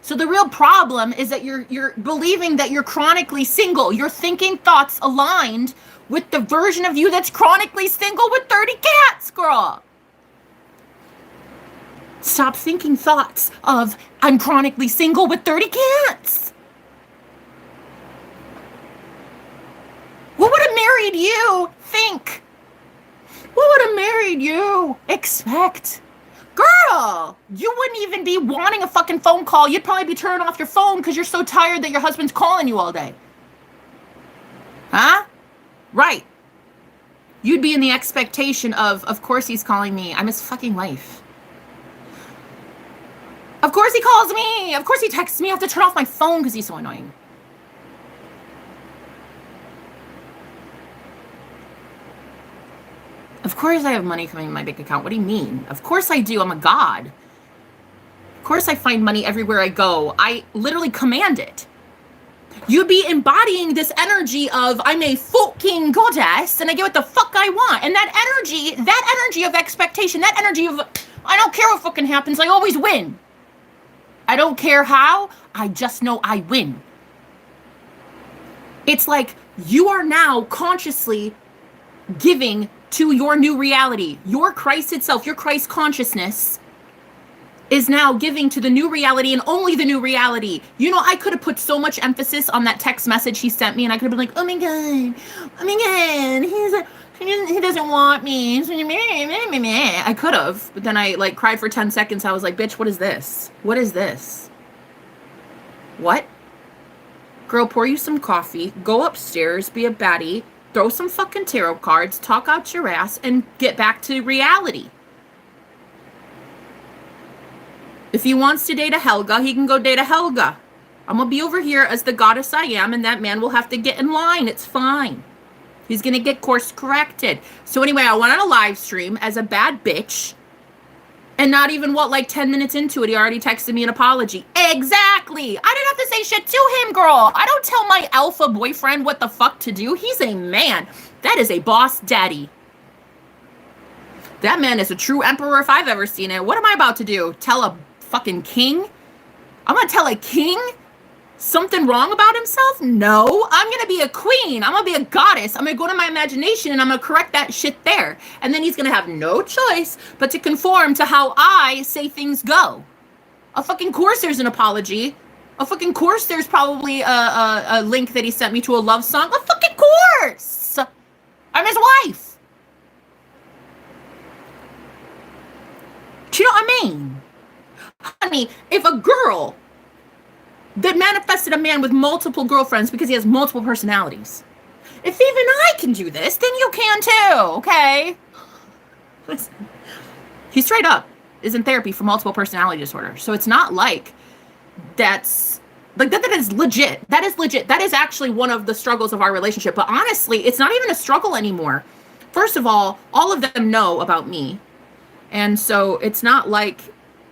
So the real problem is that you're believing that you're chronically single. You're thinking thoughts aligned with the version of you that's chronically single with 30 cats, girl. Stop thinking thoughts of, I'm chronically single with 30 cats. What would a married you think? What would a married you expect? Girl, you wouldn't even be wanting a fucking phone call. You'd probably be turning off your phone because you're so tired that your husband's calling you all day. Huh? Right. You'd be in the expectation of course he's calling me. I'm his fucking wife. Of course he calls me. Of course he texts me. I have to turn off my phone because he's so annoying. Of course I have money coming in my bank account. What do you mean? Of course I do. I'm a god. Of course I find money everywhere I go. I literally command it. You'd be embodying this energy of, I'm a fucking goddess and I get what the fuck I want. And that energy of expectation, that energy of, I don't care what fucking happens, I always win. I don't care how, I just know I win. It's like you are now consciously giving to your new reality. Your Christ itself, your Christ consciousness is now giving to the new reality and only the new reality. You know, I could have put so much emphasis on that text message he sent me, and I could have been like, oh my God, he doesn't want me. I could have, but then I like cried for 10 seconds. I was like, bitch, what is this? What is this? What? Girl, pour you some coffee, go upstairs, be a baddie, throw some fucking tarot cards, talk out your ass, and get back to reality. If he wants to date a Helga, he can go date a Helga. I'm going to be over here as the goddess I am, and that man will have to get in line. It's fine. He's going to get course corrected. So anyway, I went on a live stream as a bad bitch, and not even, like 10 minutes into it, he already texted me an apology. Exactly. I didn't have to say shit to him, girl. I don't tell my alpha boyfriend what the fuck to do. He's a man. That is a boss daddy. That man is a true emperor if I've ever seen it. What am I about to do? Tell a fucking king? I'm gonna tell a king something wrong about himself? No, I'm gonna be a queen. I'm gonna be a goddess. I'm gonna go to my imagination and I'm gonna correct that shit there. And then he's gonna have no choice but to conform to how I say things go. Of fucking course there's an apology. Of fucking course there's probably a link that he sent me to a love song. Of fucking course! I'm his wife. Do you know what I mean? Honey, if a girl that manifested a man with multiple girlfriends because he has multiple personalities, if even I can do this, then you can too, okay? Listen, he straight up is in therapy for multiple personality disorder. So it's not like that's, like that is legit. That is legit. That is actually one of the struggles of our relationship. But honestly, it's not even a struggle anymore. First of all of them know about me. And so it's not like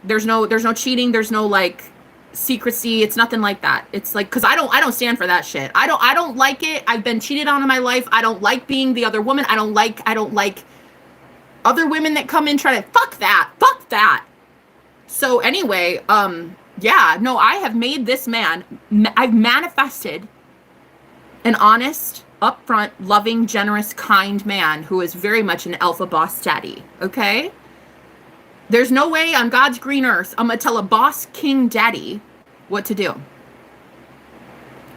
there's no cheating, there's no like secrecy, it's nothing like that. It's like, cause I don't stand for that shit. I don't like it. I've been cheated on in my life. I don't like being the other woman. I don't like other women that come in trying to fuck that. So anyway, yeah, no, I have made this man, I've manifested an honest, upfront, loving, generous, kind man who is very much an alpha boss daddy. Okay? There's no way on God's green earth I'm going to tell a boss king daddy what to do.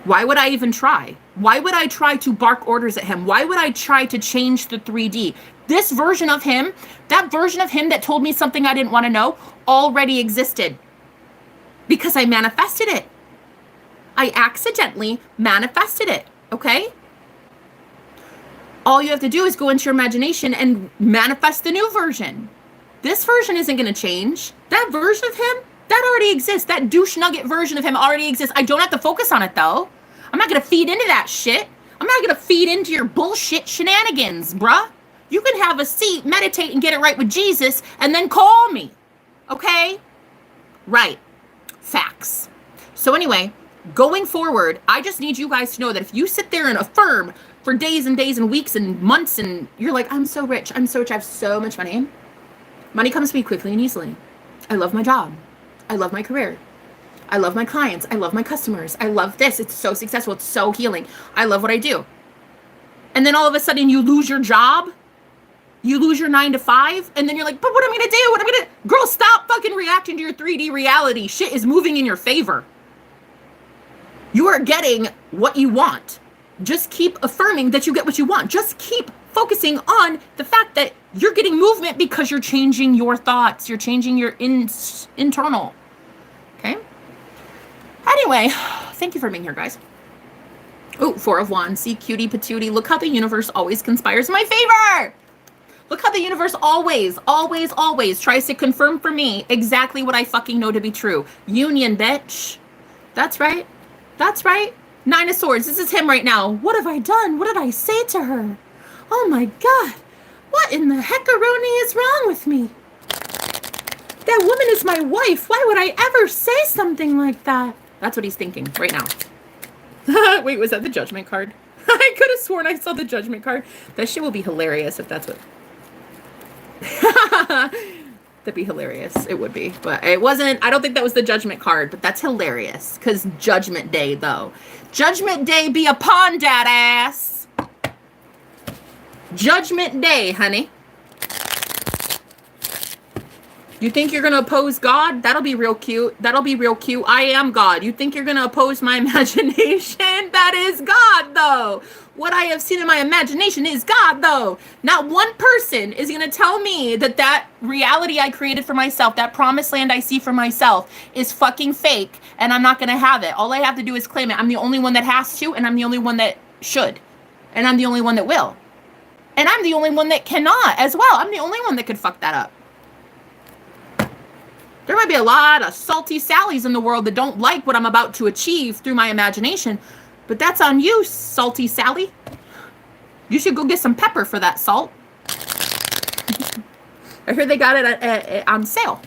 Why would I even try? Why would I try to bark orders at him? Why would I try to change the 3D? This version of him, that version of him that told me something I didn't want to know, already existed. Because I manifested it. I accidentally manifested it. Okay? All you have to do is go into your imagination and manifest the new version. This version isn't going to change. That version of him, that already exists. That douche nugget version of him already exists. I don't have to focus on it, though. I'm not going to feed into that shit. I'm not going to feed into your bullshit shenanigans, bruh. You can have a seat, meditate, and get it right with Jesus, and then call me. Okay? Right. Facts. So anyway, going forward, I just need you guys to know that if you sit there and affirm for days and days and weeks and months, and you're like, I'm so rich, I have so much money. Money comes to me quickly and easily. I love my job. I love my career. I love my clients. I love my customers. I love this. It's so successful. It's so healing. I love what I do. And then all of a sudden you lose your job. You lose your 9 to 5. And then you're like, but what am I going to do? What am I going to... Girl, stop fucking reacting to your 3D reality. Shit is moving in your favor. You are getting what you want. Just keep affirming that you get what you want. Just keep focusing on the fact that you're getting movement because you're changing your thoughts. You're changing your internal. Okay? Anyway, thank you for being here, guys. Oh, 4 of Wands. See, cutie patootie. Look how the universe always conspires in my favor. Look how the universe always tries to confirm for me exactly what I fucking know to be true. Union, bitch. That's right. That's right. 9 of Swords. This is him right now. What have I done? What did I say to her? Oh my God. What in the heckaroni is wrong with me? That woman is my wife. Why would I ever say something like that? That's what he's thinking right now. Wait, was that the judgment card? I could have sworn I saw the judgment card. That shit will be hilarious if that's what... That'd be hilarious. It would be. But it wasn't... I don't think that was the judgment card, but that's hilarious. Because Judgment Day, though. Judgment Day be upon that ass. Judgment Day, honey. You think you're going to oppose God? That'll be real cute. That'll be real cute. I am God. You think you're going to oppose my imagination? That is God, though. What I have seen in my imagination is God, though. Not one person is going to tell me that that reality I created for myself, that promised land I see for myself, is fucking fake, and I'm not going to have it. All I have to do is claim it. I'm the only one that has to, and I'm the only one that should. And I'm the only one that will. And I'm the only one that cannot as well. I'm the only one that could fuck that up. There might be a lot of salty Sallys in the world that don't like what I'm about to achieve through my imagination, but that's on you, salty Sally. You should go get some pepper for that salt. I heard they got it on sale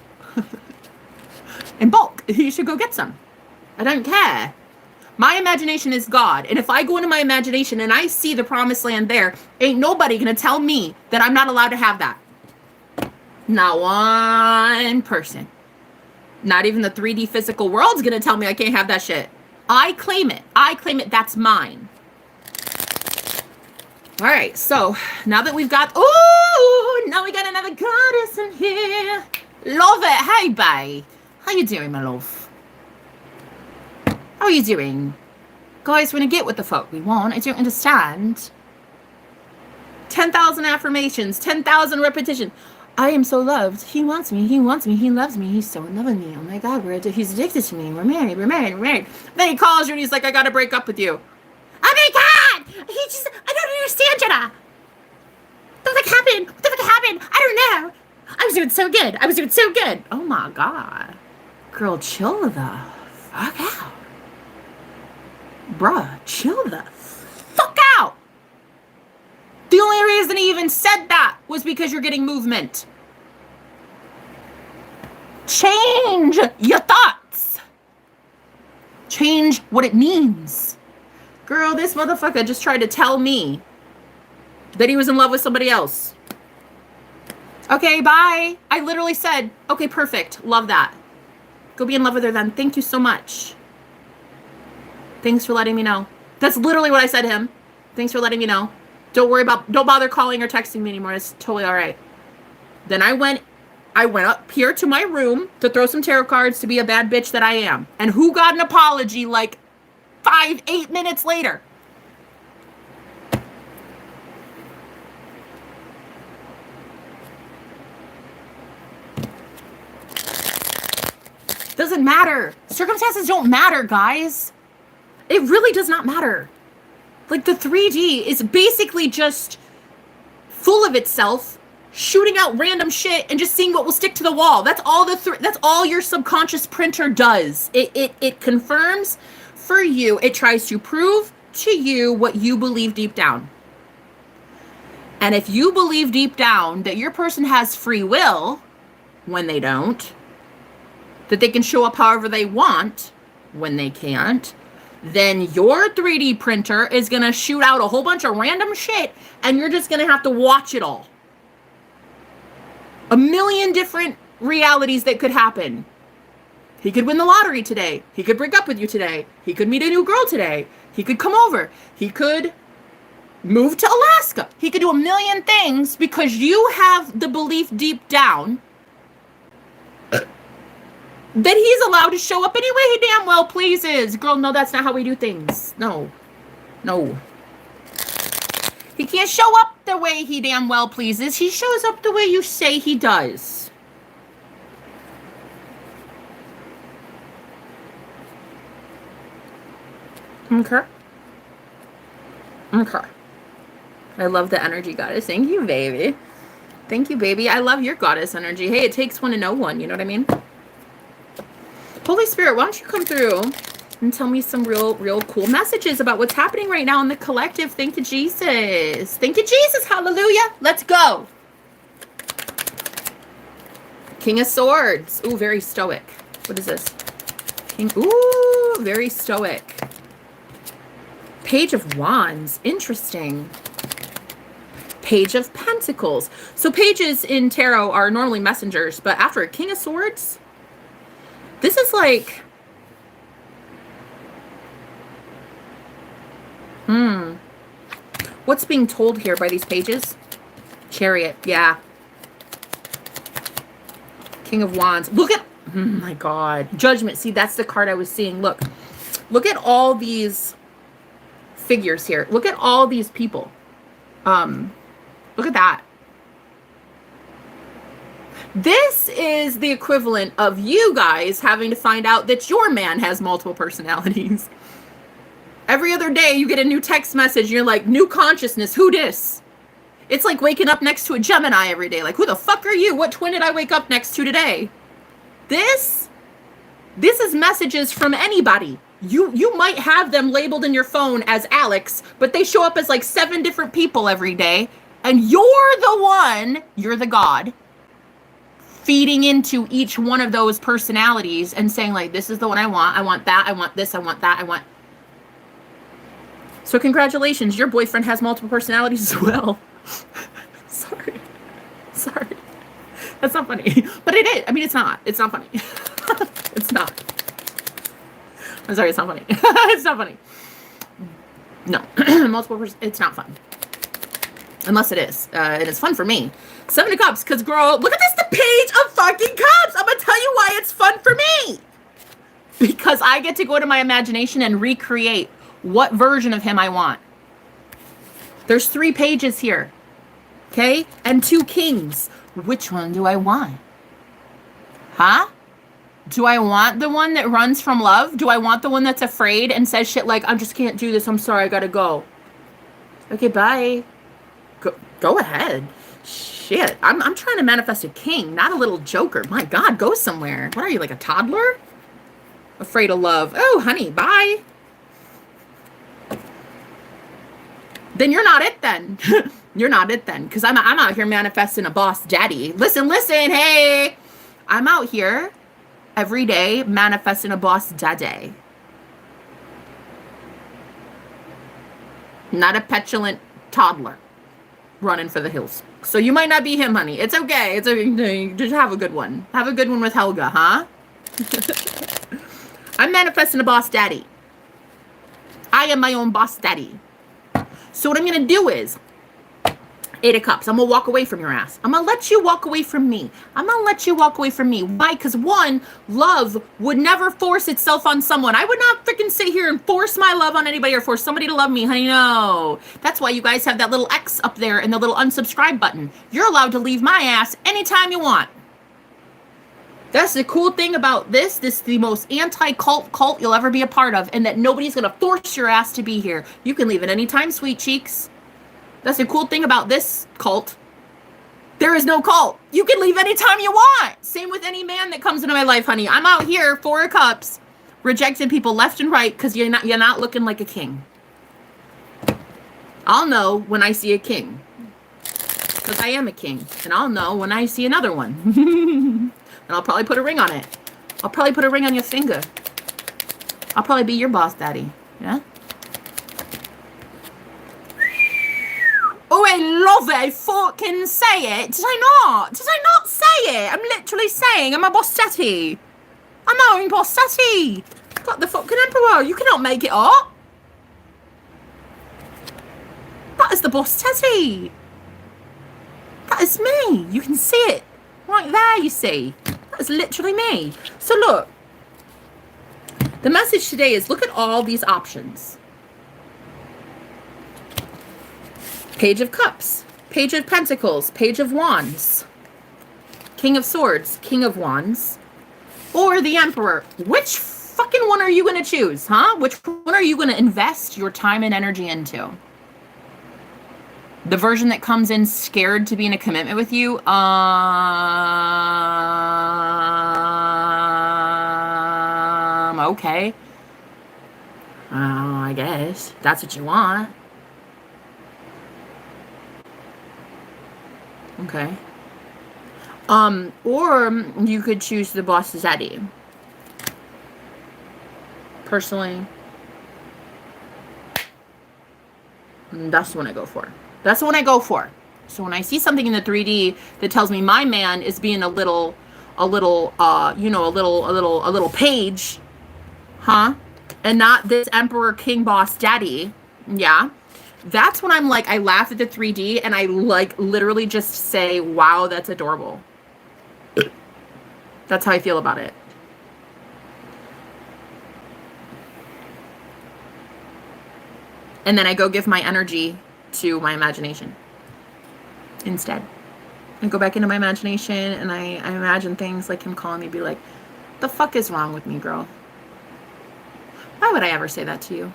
in bulk. You should go get some. I don't care. My imagination is God, and if I go into my imagination and I see the promised land there, ain't nobody gonna tell me that I'm not allowed to have that. Not one person. Not even the 3D physical world's gonna tell me I can't have that shit. I claim it. I claim it. That's mine. All right, so now that we've got... Ooh, now we got another goddess in here. Love it. Hey, bae. How you doing, my love? How are you doing? Guys, we're gonna get what the fuck we want. I don't understand. 10,000 affirmations. 10,000 repetition. I am so loved. He wants me. He wants me. He loves me. He's so in love with me. Oh my God, he's addicted to me. We're married. We're married. We're married. Then he calls you and he's like, I gotta break up with you. Oh my God! I don't understand, Jenna. What the fuck happened? What the fuck happened? I don't know. I was doing so good. I was doing so good. Oh my God. Girl, chill the fuck out. Bruh, chill the fuck out. The only reason he even said that was because you're getting movement. Change your thoughts. Change what it means. Girl, this motherfucker just tried to tell me that he was in love with somebody else. Okay, bye. I literally said, okay, perfect. Love that. Go be in love with her then. Thank you so much. Thanks for letting me know. That's literally what I said to him. Thanks for letting me know. Don't bother calling or texting me anymore. It's totally all right. Then I went up here to my room to throw some tarot cards to be a bad bitch that I am. And who got an apology like 8 minutes later? Doesn't matter. Circumstances don't matter, guys. It really does not matter. Like, the 3D is basically just full of itself, shooting out random shit and just seeing what will stick to the wall. That's all that's all your subconscious printer does. It confirms for you. It tries to prove to you what you believe deep down. And if you believe deep down that your person has free will when they don't, that they can show up however they want when they can't, then your 3D printer is going to shoot out a whole bunch of random shit, and you're just going to have to watch it all. A million different realities that could happen. He could win the lottery today. He could break up with you today. He could meet a new girl today. He could come over. He could move to Alaska. He could do a million things because you have the belief deep down that he's allowed to show up any way he damn well pleases. Girl, no, that's not how we do things. No. No. He can't show up the way he damn well pleases. He shows up the way you say he does. Okay. Okay. I love the energy, goddess. Thank you, baby. Thank you, baby. I love your goddess energy. Hey, it takes one to know one. You know what I mean? Holy Spirit, why don't you come through and tell me some real cool messages about what's happening right now in the collective. Thank you, Jesus. Thank you, Jesus. Hallelujah. Let's go. King of Swords. Ooh, very stoic. What is this? King. Ooh, very stoic. Page of Wands. Interesting. Page of Pentacles. So pages in tarot are normally messengers, but after a King of Swords, this is like, what's being told here by these pages? Chariot, yeah. King of Wands. Look at, oh my God. Judgment. See, that's the card I was seeing. Look at all these figures here. Look at all these people. Look at that. This is the equivalent of you guys having to find out that your man has multiple personalities. Every other day you get a new text message and you're like, new consciousness, who dis? It's like waking up next to a Gemini every day. Like, who the fuck are you? What twin did I wake up next to today? This is messages from anybody. You might have them labeled in your phone as Alex, but they show up as like 7 different people every day. And you're the one, you're the God, feeding into each one of those personalities and saying like, this is the one I want that, I want this, I want that, I want. So congratulations, your boyfriend has multiple personalities as well. Sorry. That's not funny. But it is. I mean, it's not. It's not funny. It's not. I'm sorry, it's not funny. It's not funny. No. It's not fun. Unless it is. And it's fun for me. 7 of Cups, because girl, look at this, the Page of fucking Cups. I'm going to tell you why it's fun for me. Because I get to go to my imagination and recreate what version of him I want. There's 3 pages here. Okay? And 2 kings. Which one do I want? Huh? Do I want the one that runs from love? Do I want the one that's afraid and says shit like, I just can't do this, I'm sorry, I gotta go. Okay, bye. Go ahead. Shit. I'm trying to manifest a king, not a little joker. My God, go somewhere. What are you, like a toddler? Afraid of love. Oh, honey, bye. Then you're not it then. You're not it then. Because I'm out here manifesting a boss daddy. Listen, hey. I'm out here every day manifesting a boss daddy. Not a petulant toddler running for the hills. So you might not be him, honey. It's okay. It's okay. Just have a good one. Have a good one with Helga, huh? I'm manifesting a boss daddy. I am my own boss daddy. So what I'm going to do is 8 of Cups. I'm going to walk away from your ass. I'm going to let you walk away from me. I'm going to let you walk away from me. Why? Because one, love would never force itself on someone. I would not freaking sit here and force my love on anybody or force somebody to love me, honey. No. That's why you guys have that little X up there and the little unsubscribe button. You're allowed to leave my ass anytime you want. That's the cool thing about this. This is the most anti-cult you'll ever be a part of, and that nobody's going to force your ass to be here. You can leave at any time, sweet cheeks. That's the cool thing about this cult. There is no cult. You can leave anytime you want. Same with any man that comes into my life, honey. I'm out here, 4 of Cups, rejecting people left and right because you're not looking like a king. I'll know when I see a king. Because I am a king. And I'll know when I see another one. And I'll probably put a ring on it. I'll probably put a ring on your finger. I'll probably be your boss daddy. Yeah? Oh, I love it. I fucking say it. Did I not? Did I not say it? I'm literally saying I'm a boss daddy. I'm my own boss daddy. Got the fucking emperor. You cannot make it up. That is the boss daddy. That is me. You can see it. Right there, you see. That's literally me. So look, the message today is look at all these options. Page of Cups, Page of Pentacles, Page of Wands, King of Swords, King of Wands, or the Emperor. Which fucking one are you going to choose, huh? Which one are you going to invest your time and energy into? The version that comes in scared to be in a commitment with you? Okay. I guess. That's what you want. Okay. Or you could choose the boss daddy. Personally, That's the one I go for. That's the one I go for. So when I see something in the 3D that tells me my man is being a little page, huh? And not this emperor king boss daddy, yeah. That's when I'm like, I laugh at the 3D and I like literally just say, wow, that's adorable. That's how I feel about it. And then I go give my energy to my imagination instead. I go back into my imagination and I imagine things like him calling me, be like, the fuck is wrong with me, girl? Why would I ever say that to you?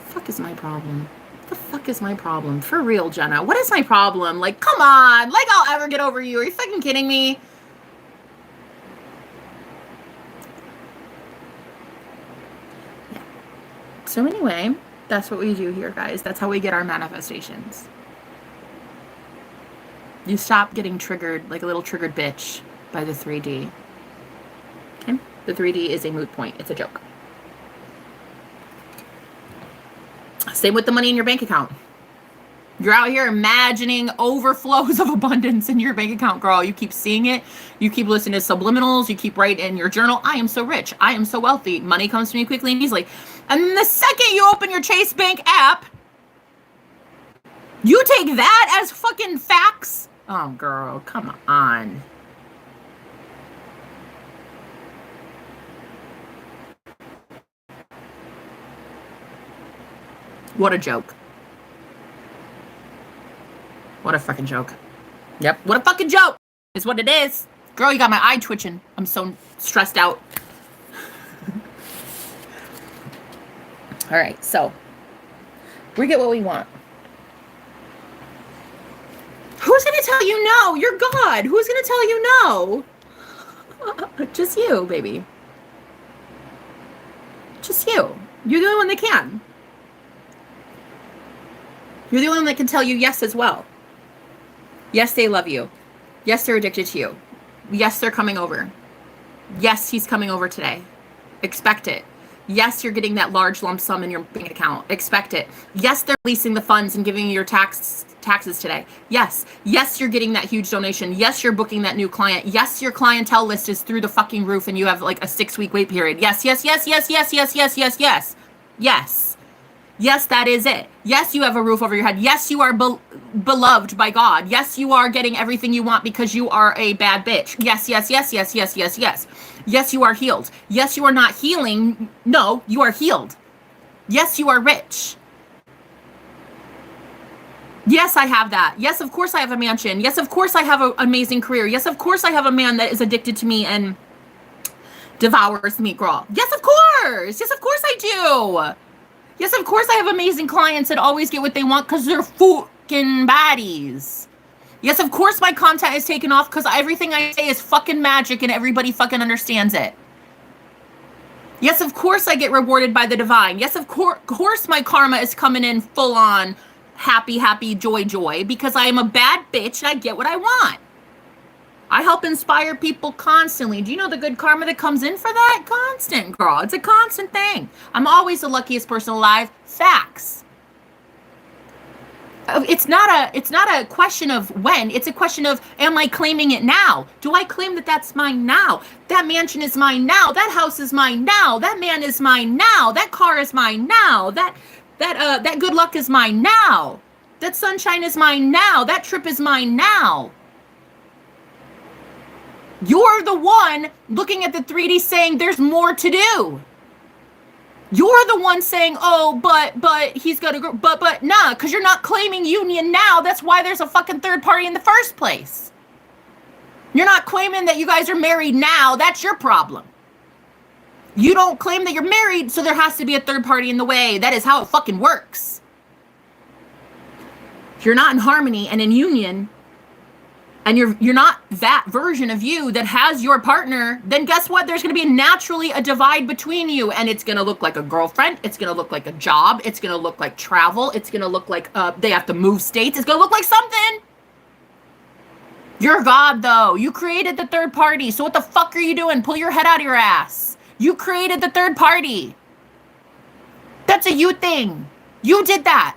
The fuck is my problem? The fuck is my problem? For real, Jenna. What is my problem? Like, come on. Like, I'll ever get over you. Are you fucking kidding me? Yeah. So anyway, that's what we do here, guys. That's how we get our manifestations. You stop getting triggered like a little triggered bitch by the 3D. Okay? The 3D is a moot point. It's a joke. Same with the money in your bank account. You're out here imagining overflows of abundance in your bank account, girl. You keep seeing it. You keep listening to subliminals. You keep writing in your journal, I am so rich. I am so wealthy. Money comes to me quickly and easily. And the second you open your Chase Bank app, you take that as fucking facts. Oh, girl, come on. What a joke. What a fucking joke. Yep, what a fucking joke is what it is. Girl, you got my eye twitching. I'm so stressed out. All right, so we get what we want. Who's going to tell you no? You're God. Who's going to tell you no? Just you, baby. Just you. You're the only one that can. You're the only one that can tell you yes as well. Yes, they love you. Yes, they're addicted to you. Yes, they're coming over. Yes, he's coming over today. Expect it. Yes, you're getting that large lump sum in your bank account. Expect it. Yes, they're releasing the funds and giving you your taxes today. Yes. Yes, you're getting that huge donation. Yes, you're booking that new client. Yes, your clientele list is through the fucking roof and you have like a 6-week wait period. Yes, yes, yes, yes, yes, yes, yes, yes, yes. Yes. Yes, that is it. Yes, you have a roof over your head. Yes, you are beloved by God. Yes, you are getting everything you want because you are a bad bitch. Yes, yes, yes, yes, yes, yes, yes. Yes, you are healed. Yes, you are not healing. No, you are healed. Yes, you are rich. Yes, I have that. Yes, of course I have a mansion. Yes, of course I have an amazing career. Yes, of course I have a man that is addicted to me and devours me, girl. Yes, of course. Yes, of course I do. Yes, of course I have amazing clients that always get what they want because they're fucking baddies. Yes, of course my content is taken off because everything I say is fucking magic and everybody fucking understands it. Yes, of course I get rewarded by the divine. Yes, of course my karma is coming in full on happy, happy, joy, joy because I am a bad bitch and I get what I want. I help inspire people constantly. Do you know the good karma that comes in for that? Constant, girl. It's a constant thing. I'm always the luckiest person alive. Facts. It's not a question of when. It's a question of, am I claiming it now? Do I claim that that's mine now? That mansion is mine now. That house is mine now. That man is mine now. That car is mine now. That good luck is mine now. That sunshine is mine now. That trip is mine now. You're the one looking at the 3D saying there's more to do. You're the one saying, oh, but he's got to go, but nah, because you're not claiming union now. That's why there's a fucking third party in the first place. You're not claiming that you guys are married now. That's your problem. You don't claim that you're married, so there has to be a third party in the way. That is how it fucking works. If you're not in harmony and in union, and you're not that version of you that has your partner, then guess what? There's going to be naturally a divide between you, and it's going to look like a girlfriend. It's going to look like a job. It's going to look like travel. It's going to look like they have to move states. It's going to look like something. You're God, though. You created the third party, so what the fuck are you doing? Pull your head out of your ass. You created the third party. That's a you thing. You did that.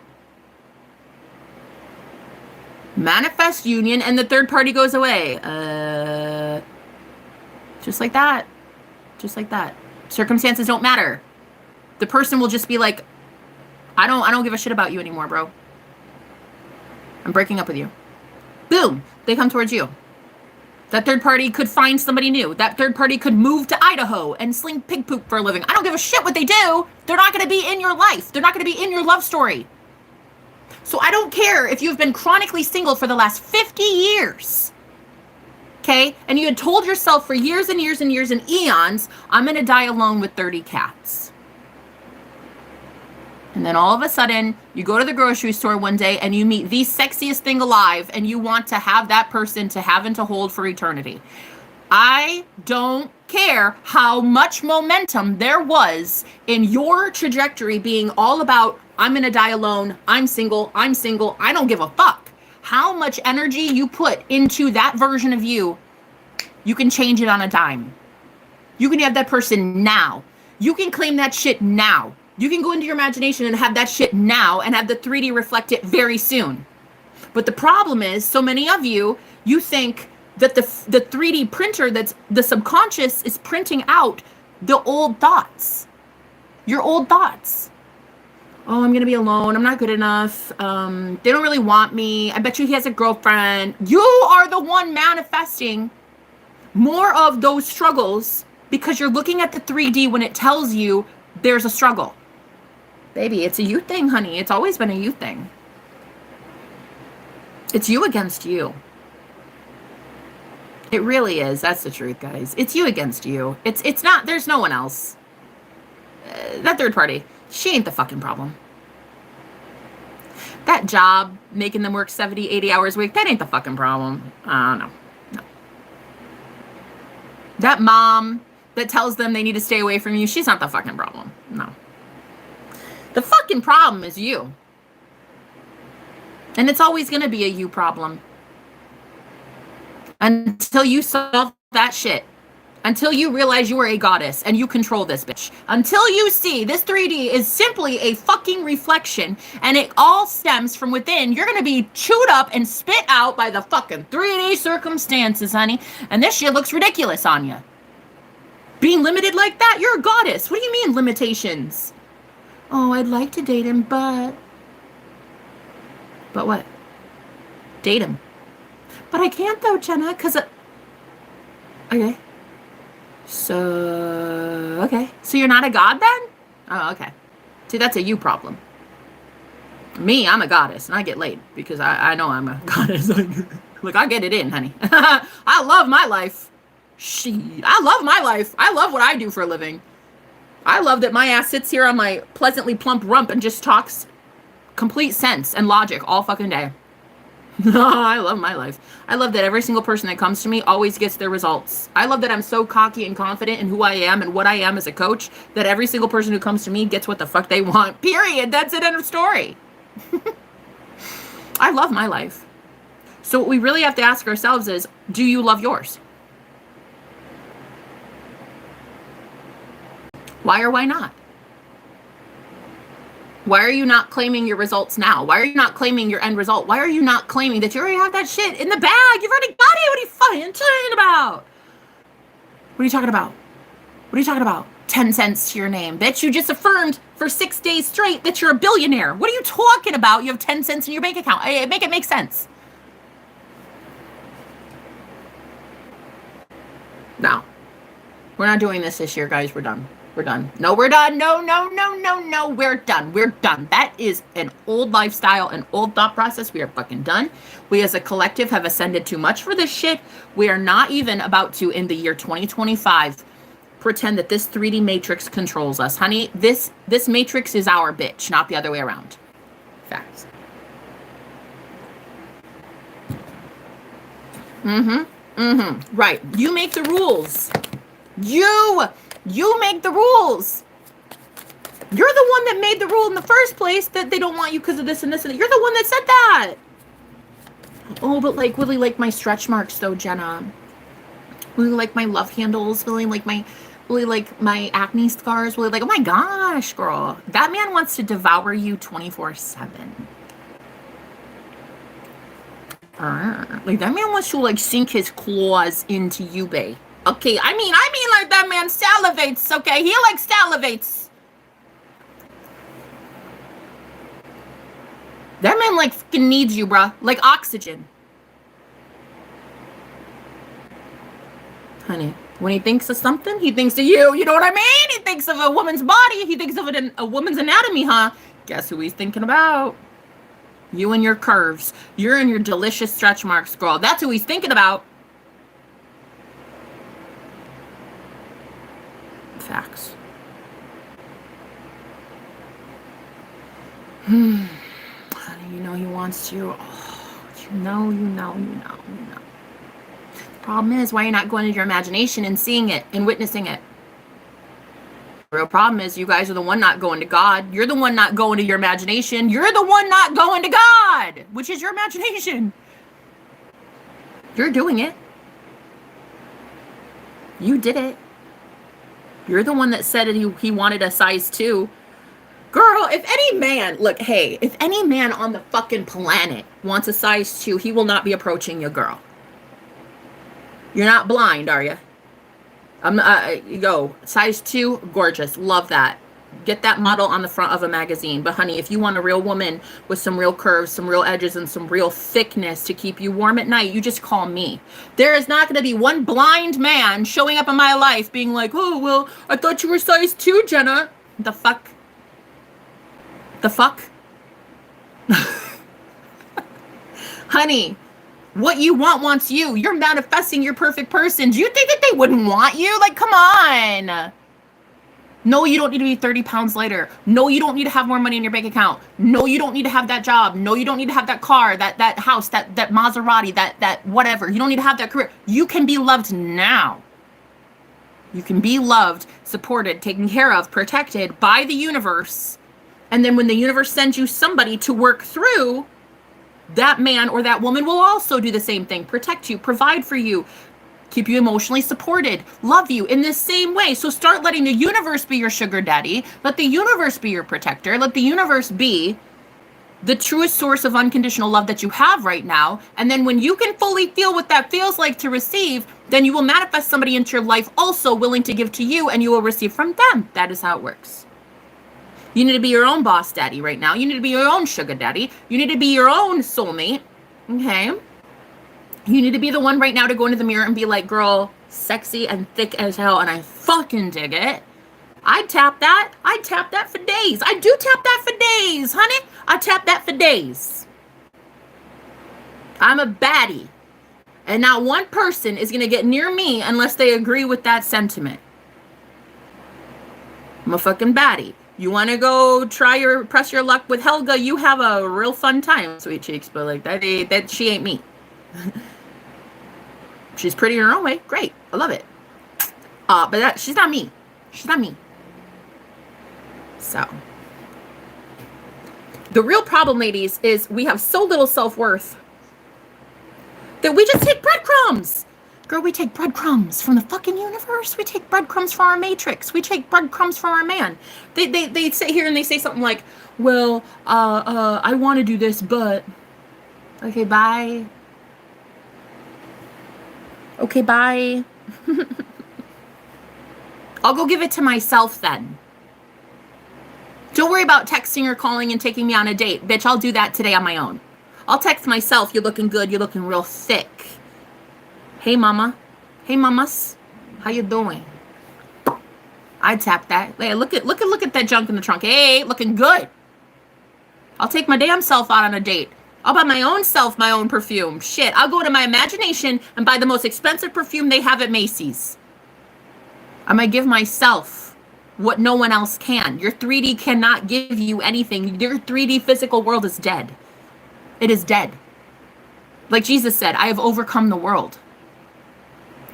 Manifest union and the third party goes away. Just like that. Just like that. Circumstances don't matter. The person will just be like, I don't give a shit about you anymore, bro. I'm breaking up with you. Boom. They come towards you. That third party could find somebody new. That third party could move to Idaho and sling pig poop for a living. I don't give a shit what they do. They're not going to be in your life. They're not going to be in your love story. So I don't care if you've been chronically single for the last 50 years. Okay? And you had told yourself for years and years and years and eons, I'm going to die alone with 30 cats. And then all of a sudden, you go to the grocery store one day and you meet the sexiest thing alive and you want to have that person to have and to hold for eternity. I don't care how much momentum there was in your trajectory being all about, I'm going to die alone, I'm single, I don't give a fuck. How much energy you put into that version of you, you can change it on a dime. You can have that person now. You can claim that shit now. You can go into your imagination and have that shit now and have the 3D reflect it very soon. But the problem is, so many of you, you think that the 3D printer, that's the subconscious, is printing out the old thoughts. Your old thoughts. Oh, I'm going to be alone. I'm not good enough. They don't really want me. I bet you he has a girlfriend. You are the one manifesting more of those struggles because you're looking at the 3D when it tells you there's a struggle. Baby, it's a you thing, honey. It's always been a you thing. It's you against you. It really is. That's the truth, guys. It's you against you. It's not, there's no one else. That third party, she ain't the fucking problem. That job, making them work 70, 80 hours a week, that ain't the fucking problem. No. That mom that tells them they need to stay away from you, she's not the fucking problem. No. The fucking problem is you. And it's always going to be a you problem. Until you solve that shit. Until you realize you are a goddess and you control this bitch. Until you see this 3D is simply a fucking reflection and it all stems from within, you're going to be chewed up and spit out by the fucking 3D circumstances, honey. And this shit looks ridiculous on you. Being limited like that, you're a goddess. What do you mean limitations? Oh, I'd like to date him, but what? Date him. But I can't though, Jenna, because okay. So you're not a god then? Oh, okay. See, that's a you problem. Me, I'm a goddess, and I get laid because I know I'm a goddess. Look, I get it in, honey. I love my life. I love my life. I love what I do for a living. I love that my ass sits here on my pleasantly plump rump and just talks complete sense and logic all fucking day. I love my life. I love that every single person that comes to me always gets their results. I love that I'm so cocky and confident in who I am and what I am as a coach that every single person who comes to me gets what the fuck they want. Period. That's it. End of story. I love my life. So what we really have to ask ourselves is, do you love yours? Why or why not? Why are you not claiming your results now? Why are you not claiming your end result? Why are you not claiming that you already have that shit in the bag? You've already got it. What are you fucking talking about? What are you talking about? What are you talking about? 10 cents to your name. Bitch, you just affirmed for 6 days straight that you're a billionaire. What are you talking about? You have 10 cents in your bank account. Make it make sense. No. We're not doing this year, guys. We're done. We're done. No, we're done. No. We're done. We're done. That is an old lifestyle, an old thought process. We are fucking done. We as a collective have ascended too much for this shit. We are not even about to, in the year 2025, pretend that this 3D matrix controls us. Honey, this matrix is our bitch, not the other way around. Facts. Right. You make the rules. You make the rules. You're the one that made the rule in the first place that they don't want you because of this and this and that. You're the one that said that. Oh, but like, really like my stretch marks though, Jenna. Really like my love handles. Really like my Will like my acne scars? Will like, oh my gosh, girl. That man wants to devour you 24/7. Like that man wants to like sink his claws into you, babe. Okay, I mean like that man salivates, okay? He like salivates. That man like fucking needs you, bruh. Like oxygen. Honey, when he thinks of something, he thinks of you. You know what I mean? He thinks of a woman's body. He thinks of it in a woman's anatomy, huh? Guess who he's thinking about? You and your curves. You're in your delicious stretch marks, girl. That's who he's thinking about. Facts. Honey, you know he wants you. Oh, you know. Problem is, why you're not going to your imagination and seeing it and witnessing it. The real problem is you guys are the one not going to God. You're the one not going to your imagination. You're the one not going to God, which is your imagination. You're doing it. You did it. You're the one that said it, he wanted a size 2. Girl, if any man, look, hey, if any man on the fucking planet wants a size 2, he will not be approaching you, girl. You're not blind, are you? Yo, size 2, gorgeous. Love that. Get that model on the front of a magazine. But honey, if you want a real woman with some real curves, some real edges, and some real thickness to keep you warm at night, you just call me. There is not going to be one blind man showing up in my life being like, oh, well, I thought you were size 2, Jenna. The fuck? The fuck? Honey, what you want wants you. You're manifesting your perfect person. Do you think that they wouldn't want you? Like, come on. No, you don't need to be 30 pounds lighter. No, you don't need to have more money in your bank account. No, you don't need to have that job. No, you don't need to have that car, that house, that Maserati, that whatever. You don't need to have that career. You can be loved now. You can be loved, supported, taken care of, protected by the universe. And then when the universe sends you somebody to work through, that man or that woman will also do the same thing. Protect you, provide for you, keep you emotionally supported, love you in this same way. So start letting the universe be your sugar daddy. Let the universe be your protector. Let the universe be the truest source of unconditional love that you have right now. And then when you can fully feel what that feels like to receive, then you will manifest somebody into your life also willing to give to you, and you will receive from them. That is how it works. You need to be your own boss daddy right now. You need to be your own sugar daddy. You need to be your own soulmate. Okay? You need to be the one right now to go into the mirror and be like, girl, sexy and thick as hell, and I fucking dig it. I'd tap that. I'd tap that for days. I do tap that for days, honey. I tap that for days. I'm a baddie. And not one person is going to get near me unless they agree with that sentiment. I'm a fucking baddie. You want to go press your luck with Helga, you have a real fun time, sweet cheeks, but like that she ain't me. She's pretty in her own way. Great. I love it. But she's not me. She's not me. So the real problem, ladies, is we have so little self-worth that we just take breadcrumbs. Girl, we take breadcrumbs from the fucking universe. We take breadcrumbs from our matrix. We take breadcrumbs from our man. They sit here and they say something like, well, I want to do this, but... Okay, bye. Okay, bye. I'll go give it to myself then. Don't worry about texting or calling and taking me on a date. Bitch, I'll do that today on my own. I'll text myself, you're looking good, you're looking real thick. Hey, mama. Hey, mamas. How you doing? I'd tap that. Hey, look at that junk in the trunk. Hey, looking good. I'll take my damn self out on a date. I'll buy my own self my own perfume. Shit, I'll go to my imagination and buy the most expensive perfume they have at Macy's. I might give myself what no one else can. Your 3D cannot give you anything. Your 3D physical world is dead. It is dead. Like Jesus said, I have overcome the world.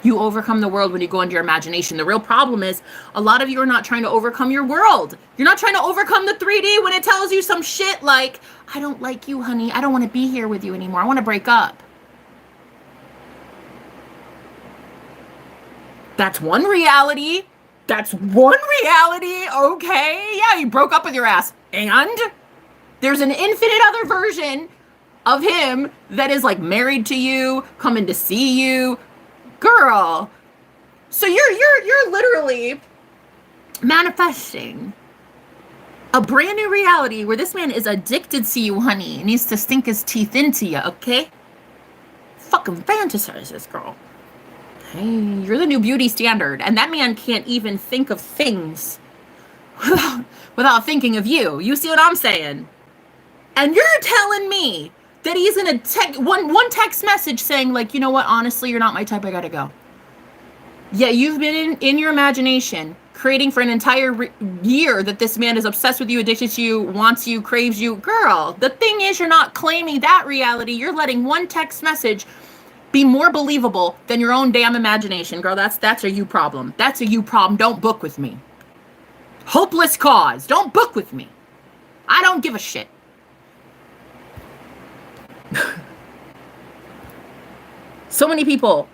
You overcome the world when you go into your imagination. The real problem is a lot of you are not trying to overcome your world. You're not trying to overcome the 3D when it tells you some shit like, I don't like you, honey. I don't want to be here with you anymore. I want to break up. That's one reality. That's one reality, okay? Yeah, you broke up with your ass. And there's an infinite other version of him that is like married to you, coming to see you. Girl. So you're literally manifesting a brand new reality where this man is addicted to you, honey. He needs to sink his teeth into you, okay? Fucking fantasize this, girl. Hey, you're the new beauty standard, and that man can't even think of things without thinking of you. You see what I'm saying? And you're telling me that he's in a one text message saying, like, you know what, honestly, you're not my type, I gotta go. Yeah, you've been in your imagination creating for an entire year that this man is obsessed with you, addicted to you, wants you, craves you. Girl, the thing is, you're not claiming that reality. You're letting one text message be more believable than your own damn imagination. Girl, that's a you problem. That's a you problem. Don't book with me. Hopeless cause. Don't book with me. I don't give a shit. So many people,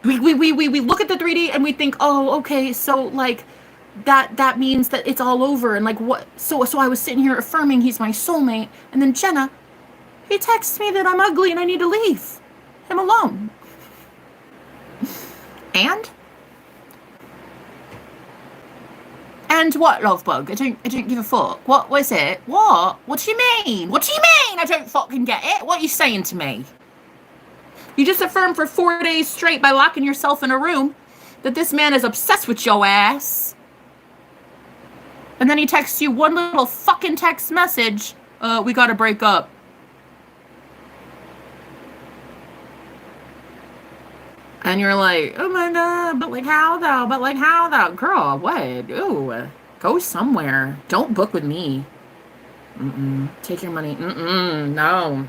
we look at the 3D and we think, oh, okay, so like that means that it's all over, and like what? So I was sitting here affirming he's my soulmate, and then Jenna, he texts me that I'm ugly and I need to leave him alone. And what, Lovebug? I don't give a fuck. What was it? What? What do you mean? What do you mean? I don't fucking get it. What are you saying to me? You just affirmed for 4 days straight by locking yourself in a room that this man is obsessed with your ass. And then he texts you one little fucking text message. We gotta break up. And you're like, oh my God, but like how though? But like how though? Girl, what? Ooh, go somewhere. Don't book with me. Take your money. No.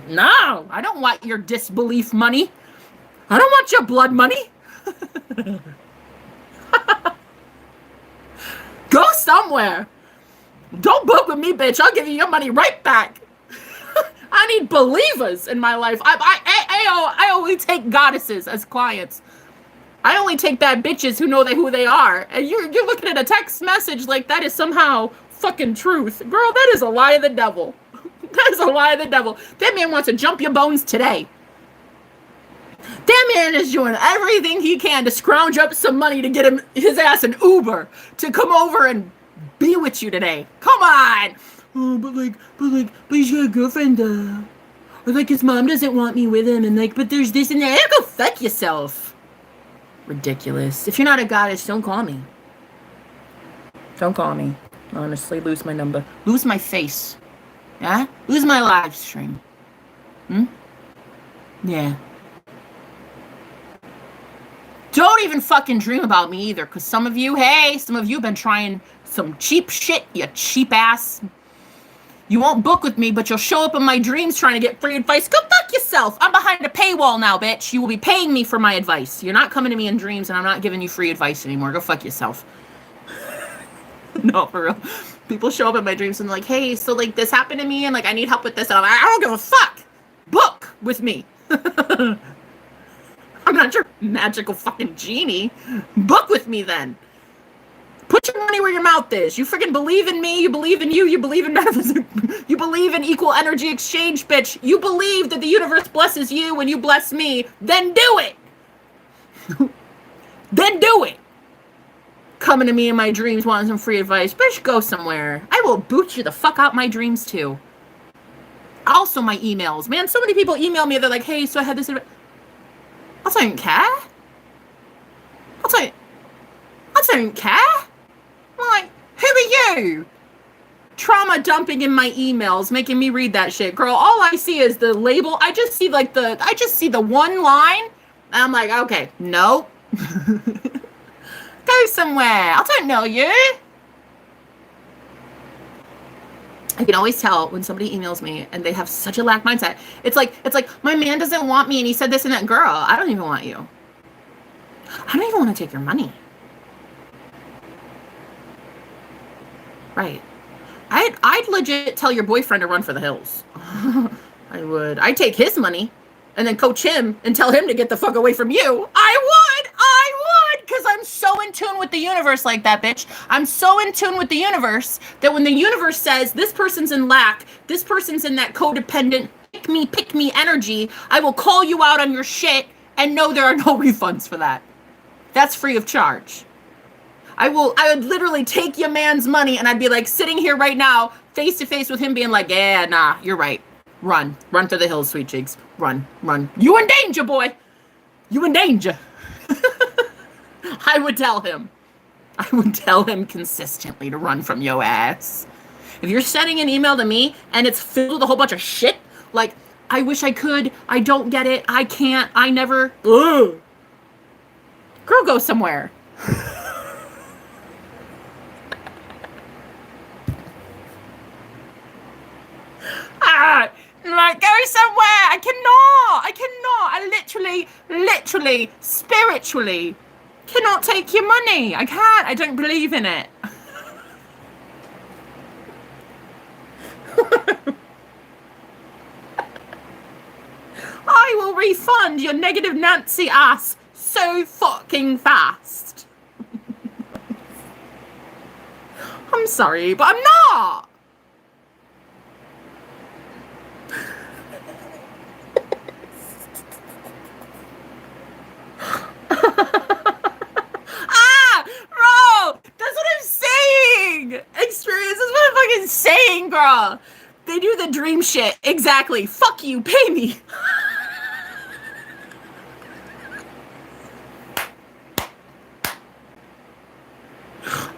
I don't want your disbelief money. I don't want your blood money. Go somewhere. Don't book with me, bitch. I'll give you your money right back. I need believers in my life. I only take goddesses as clients. I only take bad bitches who know who they are. And you're looking at a text message like that is somehow fucking truth. Girl, that is a lie of the devil. That is a lie of the devil. That man wants to jump your bones today. That man is doing everything he can to scrounge up some money to get his ass an Uber to come over and be with you today. Come on. Oh, but he's got a girlfriend, or like his mom doesn't want me with him, and like, but there's this and that. Go fuck yourself. Ridiculous. If you're not a goddess, don't call me. Don't call me. Honestly, lose my number. Lose my face. Yeah? Lose my live stream. Yeah. Don't even fucking dream about me either, because some of you have been trying some cheap shit, you cheap ass. You won't book with me, but you'll show up in my dreams trying to get free advice. Go fuck yourself. I'm behind a paywall now, bitch. You will be paying me for my advice. You're not coming to me in dreams, and I'm not giving you free advice anymore. Go fuck yourself. No, for real. People show up in my dreams and they're like, hey, so like this happened to me, and like I need help with this. And I'm like, I don't give a fuck. Book with me. I'm not your magical fucking genie. Book with me then. Put your money where your mouth is. You freaking believe in me. You believe in you. You believe in metaphysics. You believe in equal energy exchange, bitch. You believe that the universe blesses you when you bless me. Then do it. Then do it. Coming to me in my dreams wanting some free advice. Bitch, go somewhere. I will boot you the fuck out my dreams too. Also my emails. Man, so many people email me. They're like, hey, so I had this. I don't care. I don't care. I'm like, who are you? Trauma dumping in my emails, making me read that shit. Girl, all I see is the label. I just see the one line. And I'm like, okay, nope. Go somewhere. I don't know you. I can always tell when somebody emails me and they have such a lack mindset. It's like my man doesn't want me and he said this and that. Girl, I don't even want you. I don't even want to take your money. Right. I'd legit tell your boyfriend to run for the hills. I would. I'd take his money and then coach him and tell him to get the fuck away from you. I would, because I'm I'm so in tune with the universe like that, bitch. I'm so in tune with the universe that when the universe says this person's in lack, this person's in that codependent, pick me energy, I will call you out on your shit and know there are no refunds for that. That's free of charge. I would literally take your man's money and I'd be like sitting here right now, face to face with him being like, yeah, nah, you're right. Run for the hills, sweet cheeks. Run. You in danger, boy. You in danger. I would tell him consistently to run from your ass. If you're sending an email to me and it's filled with a whole bunch of shit, like, I wish I could, I don't get it, I can't, I never, ugh. Girl, go somewhere. Like, go somewhere. I literally, spiritually cannot take your money. I can't. I don't believe in it. I will refund your negative Nancy ass so fucking fast. I'm sorry, but I'm not. Bro, that's what I'm saying. Experience is what I'm fucking saying, girl. They do the dream shit. Exactly. Fuck you. Pay me.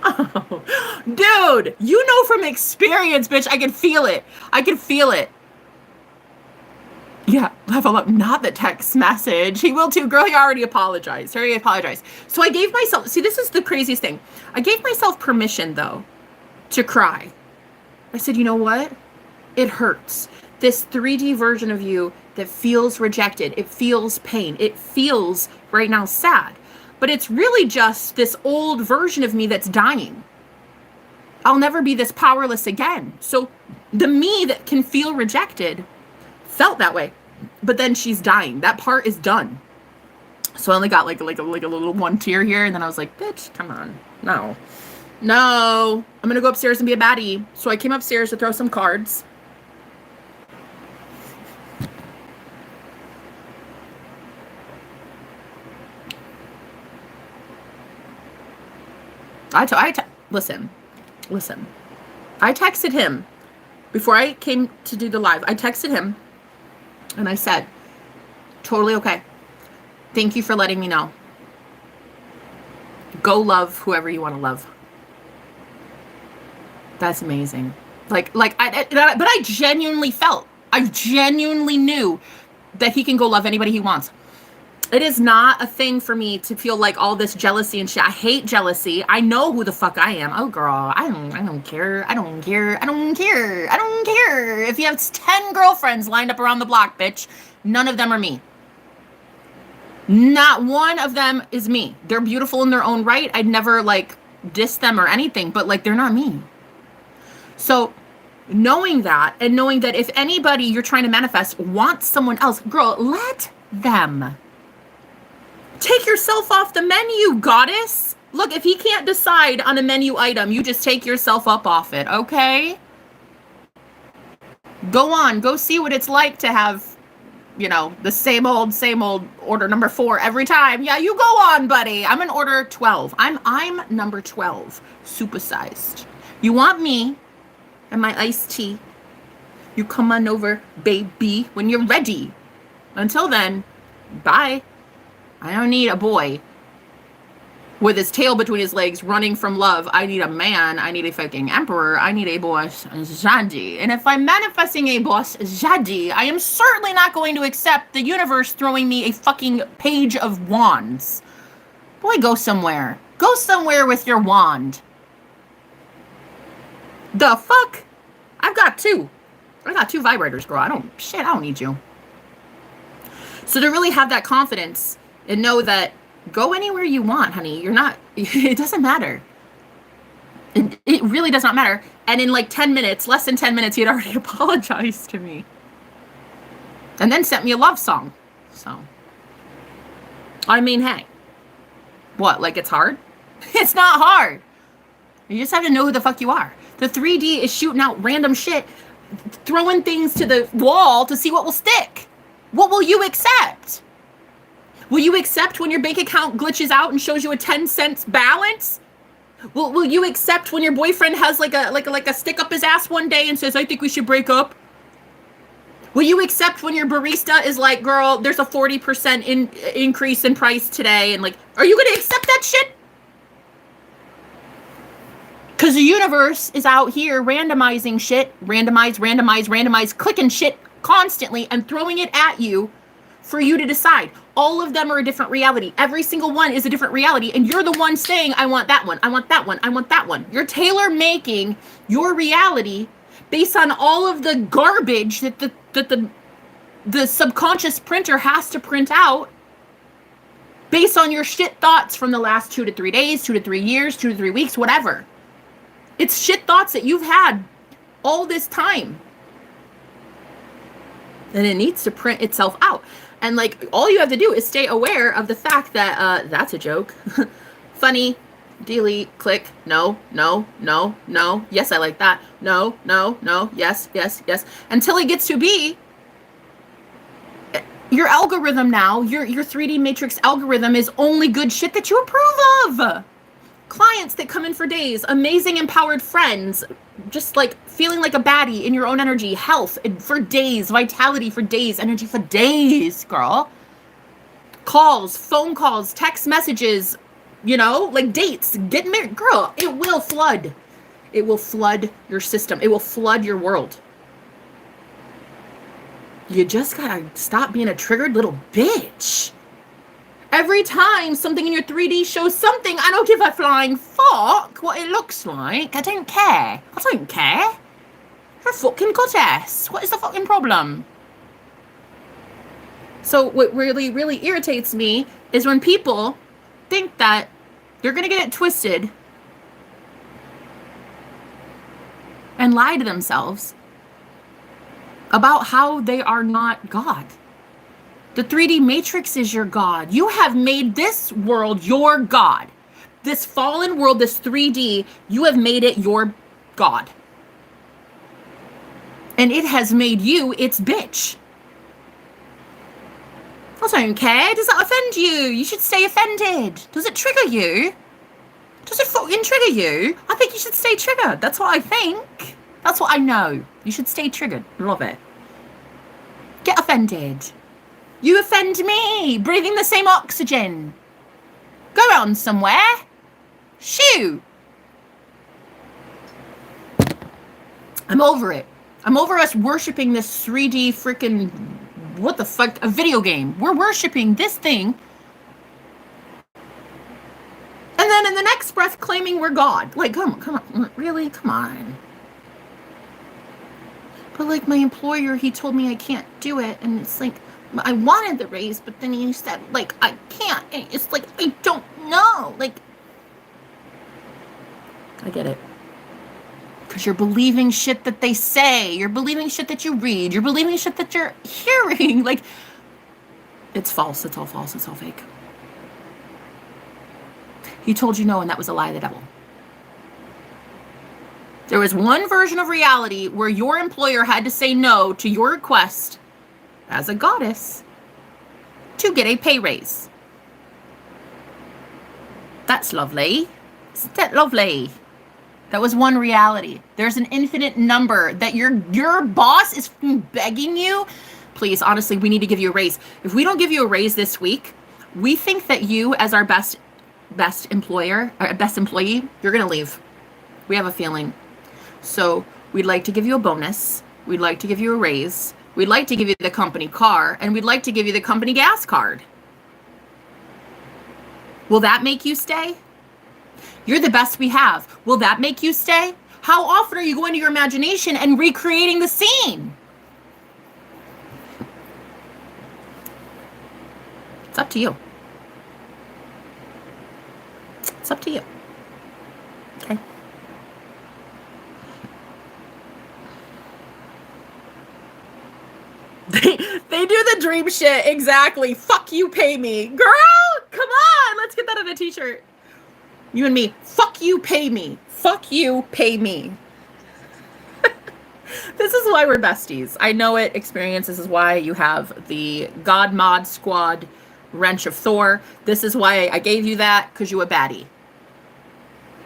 Oh, dude, you know from experience, bitch. I can feel it. Yeah, level up, not the text message. He will too. Girl, he already apologized. So I gave myself, see, this is the craziest thing. I gave myself permission, though, to cry. I said, you know what? It hurts. This 3D version of you that feels rejected. It feels pain. It feels, right now, sad. But it's really just this old version of me that's dying. I'll never be this powerless again. So the me that can feel rejected felt that way, but then she's dying. That part is done. So I only got like a little one tear here, and then I was like, bitch, come on. No, I'm gonna go upstairs and be a baddie. So I came upstairs to throw some cards. Listen. I texted him before I came to do the live. I texted him and I said, totally okay. Thank you for letting me know. Go love whoever you want to love. That's amazing. But I genuinely knew that he can go love anybody he wants. It is not a thing for me to feel like all this jealousy and shit. I hate jealousy. I know who the fuck I am. Oh, girl, I don't care. If you have 10 girlfriends lined up around the block, bitch, none of them are me. Not one of them is me. They're beautiful in their own right. I'd never, like, diss them or anything, but, like, they're not me. So knowing that, and knowing that if anybody you're trying to manifest wants someone else, girl, let them. Take yourself off the menu, goddess. Look, if he can't decide on a menu item, you just take yourself up off it, okay? Go on, go see what it's like to have, you know, the same old order number 4 every time. Yeah, you go on, buddy. I'm in order 12. I'm number 12, supersized. You want me and my iced tea? You come on over, baby, when you're ready. Until then, bye. I don't need a boy with his tail between his legs running from love. I need a man. I need a fucking emperor. I need a boss jadi. And if I'm manifesting a boss jadi, I am certainly not going to accept the universe throwing me a fucking page of wands. Boy, go somewhere. Go somewhere with your wand. The fuck? I've got 2. I got 2 vibrators, girl. I don't need you. So to really have that confidence and know that go anywhere you want, honey. You're not, it doesn't matter. It really does not matter. And in like 10 minutes, less than 10 minutes, he had already apologized to me. And then sent me a love song. So, I mean, hey, What, like it's hard? It's not hard. You just have to know who the fuck you are. The 3D is shooting out random shit, throwing things to the wall to see what will stick. What will you accept? Will you accept when your bank account glitches out and shows you a 10 cents balance? Will you accept when your boyfriend has like a stick up his ass one day and says, I think we should break up? Will you accept when your barista is like, girl, there's a 40% increase in price today? And like, are you going to accept that shit? Because the universe is out here randomizing shit, randomize, clicking shit constantly and throwing it at you for you to decide. All of them are a different reality. Every single one is a different reality. And you're the one saying, I want that one. I want that one. I want that one. You're tailor making your reality based on all of the garbage that the subconscious printer has to print out based on your shit thoughts from the last 2 to 3 days, 2 to 3 years, 2 to 3 weeks, whatever. It's shit thoughts that you've had all this time. And it needs to print itself out. And like, all you have to do is stay aware of the fact that, that's a joke. Funny, delete, click, no, yes, I like that, no, yes, until it gets to be your algorithm now, your 3D matrix algorithm is only good shit that you approve of. Clients that come in for days, amazing empowered friends, just like feeling like a baddie in your own energy, health for days, vitality for days, energy for days, girl. Calls, phone calls, text messages, you know, like dates, getting married, girl, it will flood. It will flood your system. It will flood your world. You just gotta stop being a triggered little bitch. Every time something in your 3D shows something, I don't give a flying fuck what it looks like. I don't care. I don't care. You're a fucking goddess. What is the fucking problem? So what really, really irritates me is when people think that you're going to get it twisted and lie to themselves about how they are not God. The 3D matrix is your God. You have made this world your God. This fallen world, this 3D, you have made it your God. And it has made you its bitch. I don't care. Does that offend you? You should stay offended. Does it trigger you? Does it fucking trigger you? I think you should stay triggered. That's what I think. That's what I know. You should stay triggered. Love it. Get offended. You offend me, breathing the same oxygen. Go on somewhere. Shoo. I'm over it. I'm over us worshiping this 3D freaking, what the fuck, a video game. We're worshiping this thing. And then in the next breath claiming we're God. Like, come on, really? Come on. But like my employer, he told me I can't do it. And it's like, I wanted the raise, but then he said, like, I can't. And it's like, I don't know. Like, I get it. Because you're believing shit that they say. You're believing shit that you read. You're believing shit that you're hearing. Like, it's false. It's all false. It's all fake. He told you no, and that was a lie of the devil. There was one version of reality where your employer had to say no to your request as a goddess to get a pay raise. That's lovely. Isn't that lovely? That was one reality. There's an infinite number that your boss is begging you. Please, honestly, we need to give you a raise. If we don't give you a raise this week, we think that you, as our best employer, or best employee, you're gonna leave. We have a feeling. So we'd like to give you a bonus. We'd like to give you a raise. We'd like to give you the company car, and we'd like to give you the company gas card. Will that make you stay? You're the best we have. Will that make you stay? How often are you going to your imagination and recreating the scene? It's up to you. It's up to you. Okay. They do the dream shit. Exactly. Fuck you, pay me. Girl, come on. Let's get that on a t-shirt. You and me. Fuck you, pay me. Fuck you, pay me. This is why we're besties. I know it. Experience. This is why you have the God Mod Squad wrench of Thor. This is why I gave you that, because you a baddie.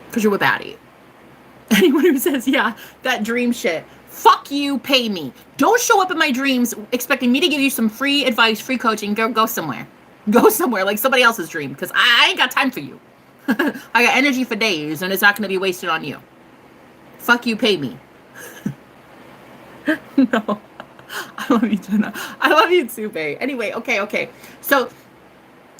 Because you're a baddie. Anyone who says, yeah, that dream shit, fuck you, pay me. Don't show up in my dreams expecting me to give you some free advice, free coaching. Go somewhere. Go somewhere like somebody else's dream, because I ain't got time for you. I got energy for days, and it's not going to be wasted on you. Fuck you, pay me. No. I love you, Jenna. I love you too, babe. Anyway, okay. So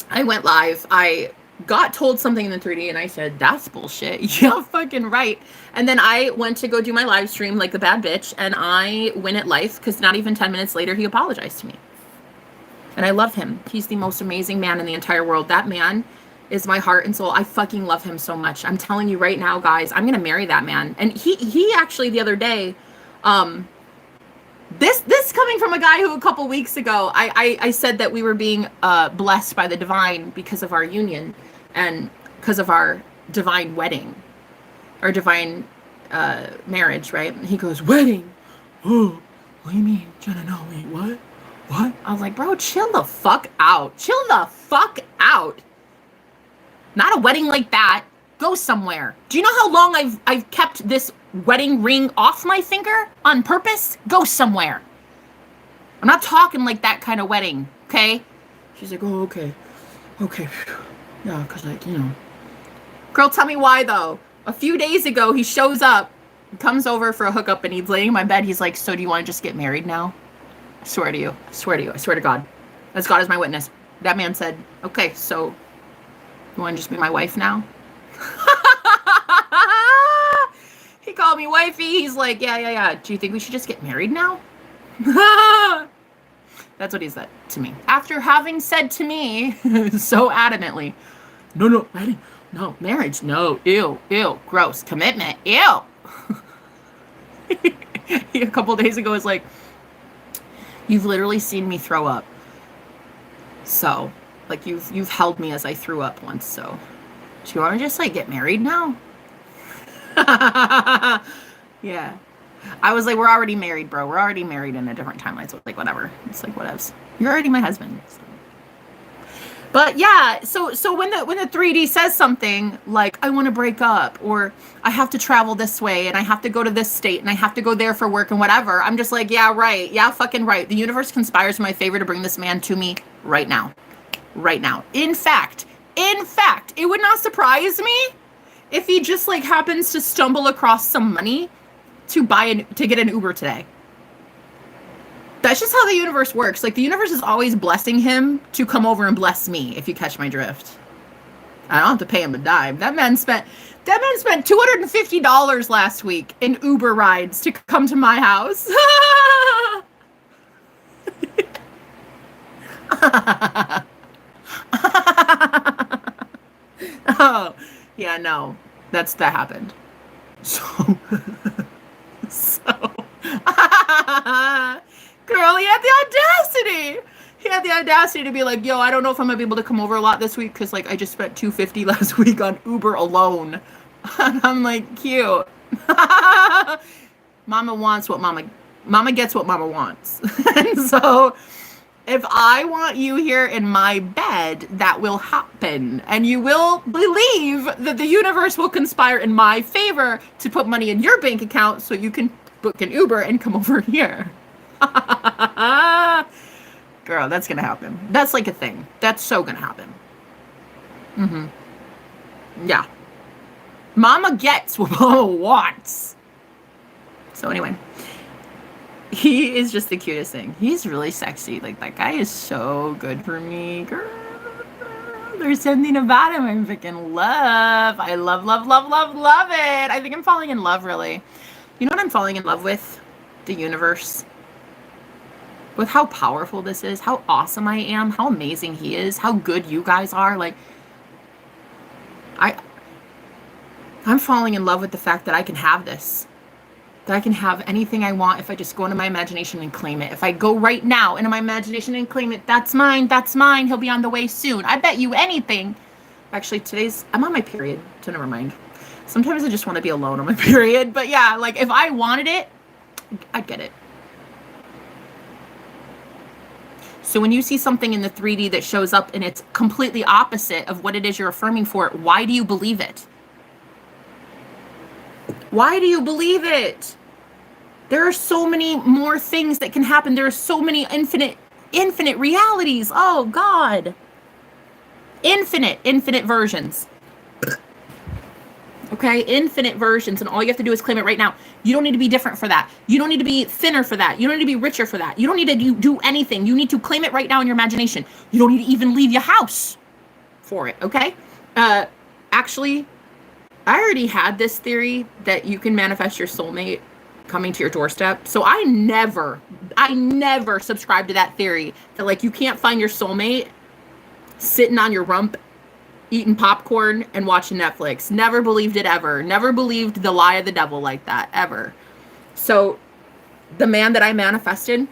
I went live. I got told something in the 3D and I said, that's bullshit. Yeah, fucking right. And then I went to go do my live stream like the bad bitch, and I went at life because not even 10 minutes later, he apologized to me. And I love him. He's the most amazing man in the entire world. That man is my heart and soul. I fucking love him so much. I'm telling you right now, guys, I'm going to marry that man. And he actually the other day, this coming from a guy who a couple weeks ago, I said that we were being blessed by the divine because of our union and because of our divine wedding, our divine marriage, right? And he goes, wedding? Oh, what do you mean, Jenna? No, wait, what? What? I was like, bro, chill the fuck out. Chill the fuck out. Not a wedding like that. Go somewhere. Do you know how long I've kept this wedding ring off my finger on purpose? Go somewhere. I'm not talking like that kind of wedding, okay? She's like, oh, okay. Yeah, because, like, you know. Girl, tell me why, though. A few days ago, he shows up, comes over for a hookup, and he's laying in my bed. He's like, so do you want to just get married now? I swear to you. I swear to God. As God is my witness. That man said, okay, so you want to just be my wife now? He called me wifey. He's like, yeah. Do you think we should just get married now? That's what he said to me. After having said to me so adamantly, no, wedding, no, marriage, no, ew, gross, commitment, ew. A couple days ago was like, you've literally seen me throw up. So, like, you've held me as I threw up once, so do you want to just, like, get married now? Yeah. I was like, we're already married, bro. We're already married in a different timeline, so it's like, whatever. It's like, whatevs. You're already my husband. So. But yeah, so when the 3D says something like, I want to break up, or I have to travel this way, and I have to go to this state, and I have to go there for work and whatever, I'm just like, yeah, right. Yeah, fucking right. The universe conspires in my favor to bring this man to me right now. Right now. In fact, it would not surprise me if he just, like, happens to stumble across some money to get an Uber today. That's just how the universe works. Like, the universe is always blessing him to come over and bless me, if you catch my drift. I don't have to pay him a dime. That man spent $250 last week in Uber rides to come to my house. Oh, yeah, no. That happened. So girl, he had the audacity to be like, yo, I don't know if I'm gonna be able to come over a lot this week because, like, I just spent $250 last week on Uber alone. And I'm like, cute. Mama wants what mama gets what mama wants. And so if I want you here in my bed, that will happen. And you will believe that the universe will conspire in my favor to put money in your bank account so you can book an Uber and come over here. Girl, that's gonna happen. That's like a thing. That's so gonna happen. Yeah. Mama gets what mama wants. So anyway. He is just the cutest thing. He's really sexy. Like, that guy is so good for me. Girl, there's something about him I freaking love. I love it. I think I'm falling in love, really. You know what I'm falling in love with? The universe. With how powerful this is, how awesome I am, how amazing he is, how good you guys are. Like, I'm falling in love with the fact that I can have this. That I can have anything I want if I just go into my imagination and claim it. If I go right now into my imagination and claim it, that's mine, he'll be on the way soon. I bet you anything Actually, I'm on my period, so never mind. Sometimes I just want to be alone on my period. But yeah, like if I wanted it, I'd get it. So when you see something in the 3D that shows up and it's completely opposite of what it is you're affirming for, why do you believe it? Why do you believe it? There are so many more things that can happen. There are so many infinite realities. Oh God. Infinite versions. Okay, infinite versions, and all you have to do is claim it right now. You don't need to be different for that. You don't need to be thinner for that. You don't need to be richer for that. You don't need to do anything. You need to claim it right now in your imagination. You don't need to even leave your house for it, okay? Actually, I already had this theory that you can manifest your soulmate coming to your doorstep. So I never subscribed to that theory that like you can't find your soulmate sitting on your rump eating popcorn and watching Netflix. Never believed it ever. Never believed the lie of the devil like that ever. So the man that I manifested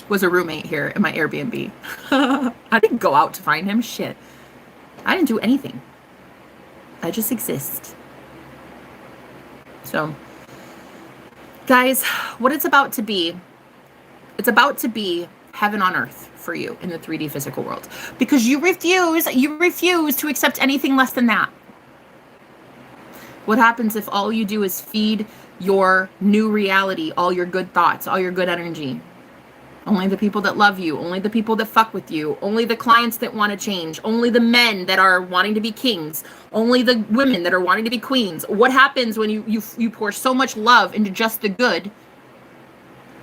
was a roommate here in my Airbnb. I didn't go out to find him. Shit. I didn't do anything. I just exist. So, guys, what it's about to be heaven on earth for you in the 3D physical world, because you refuse to accept anything less than that. What happens if all you do is feed your new reality all your good thoughts, all your good energy? Only the people that love you, only the people that fuck with you, only the clients that want to change, only the men that are wanting to be kings, only the women that are wanting to be queens. What happens when you pour so much love into just the good?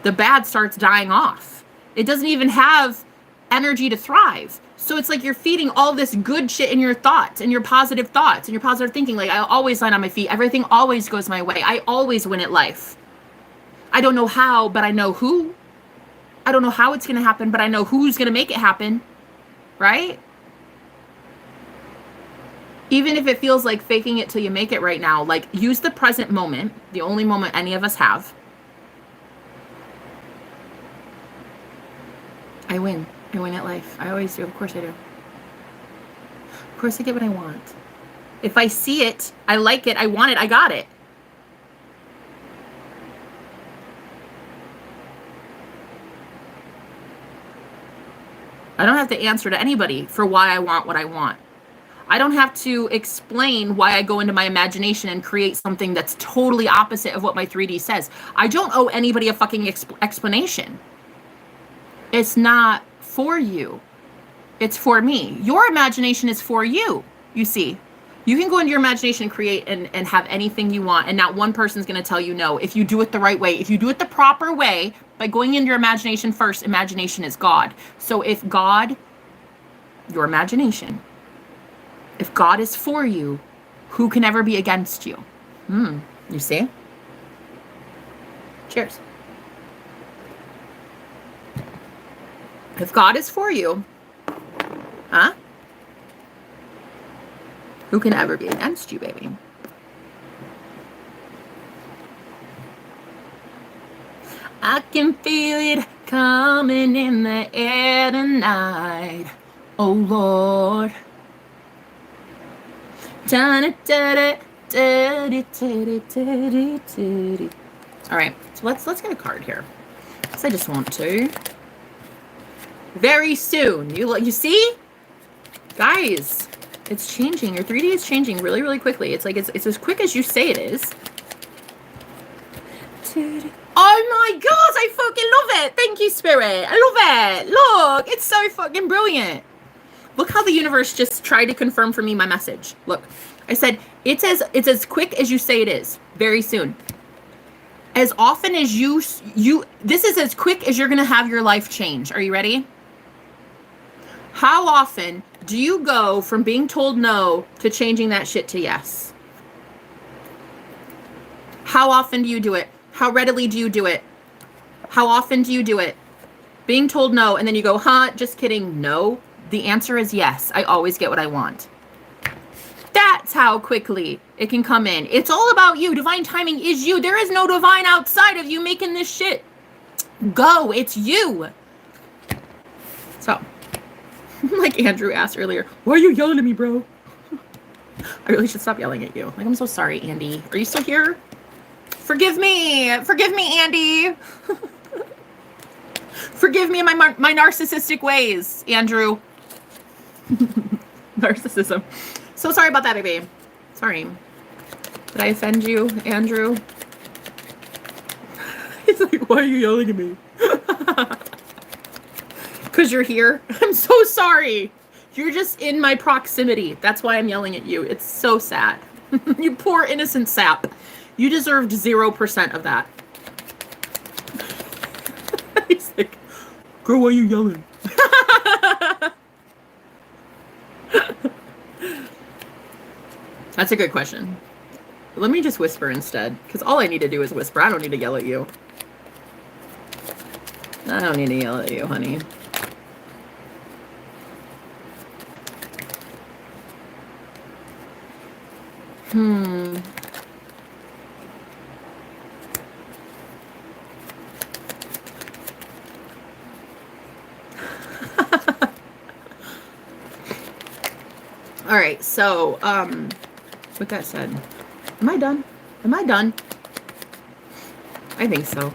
The bad starts dying off. It doesn't even have energy to thrive. So it's like you're feeding all this good shit in your thoughts and your positive thoughts and your positive thinking. Like, I always land on my feet. Everything always goes my way. I always win at life. I don't know how, but I know who. I don't know how it's going to happen, but I know who's going to make it happen. Right? Even if it feels like faking it till you make it right now, like use the present moment, the only moment any of us have. I win. I win at life. I always do. Of course I do. Of course I get what I want. If I see it, I like it, I want it, I got it. I don't have to answer to anybody for why I want what I want. I don't have to explain why I go into my imagination and create something that's totally opposite of what my 3D says. I don't owe anybody a fucking explanation. It's not for you. It's for me. Your imagination is for you, you see. You can go into your imagination and create and have anything you want, and not one person's going to tell you no. If you do it the right way, if you do it the proper way, by going into your imagination first, imagination is God. So if God, your imagination, if God is for you, who can ever be against you? You see? Cheers. If God is for you, huh? Who can ever be against you, baby? I can feel it coming in the air tonight. Oh Lord. All right, so let's get a card here, because I just want to. Very soon, you see, guys, it's changing. Your 3D is changing really, really quickly. It's like it's as quick as you say it is. Oh my God, I fucking love it. Thank you, Spirit. I love it. Look, it's so fucking brilliant. Look how the universe just tried to confirm for me my message. Look, I said it's as quick as you say it is. Very soon. As often as you this is as quick as you're gonna have your life change. Are you ready? How often do you go from being told no to changing that shit to yes? How often do you do it? How readily do you do it? How often do you do it? Being told no, and then you go, just kidding, no. The answer is yes. I always get what I want. That's how quickly it can come in. It's all about you. Divine timing is you. There is no divine outside of you making this shit go. It's you. So, like Andrew asked earlier, why are you yelling at me, bro? I really should stop yelling at you. Like, I'm so sorry, Andy. Are you still here? Forgive me. Forgive me, Andy. Forgive me in my narcissistic ways, Andrew. Narcissism. So sorry about that, baby. Sorry. Did I offend you, Andrew? He's like, why are you yelling at me? Because you're here. I'm so sorry. You're just in my proximity. That's why I'm yelling at you. It's so sad. You poor innocent sap. You deserved 0% of that. He's like, girl, why are you yelling? That's a good question. Let me just whisper instead, because all I need to do is whisper. I don't need to yell at you. I don't need to yell at you, honey. All right, so, with that said, am I done? Am I done? I think so.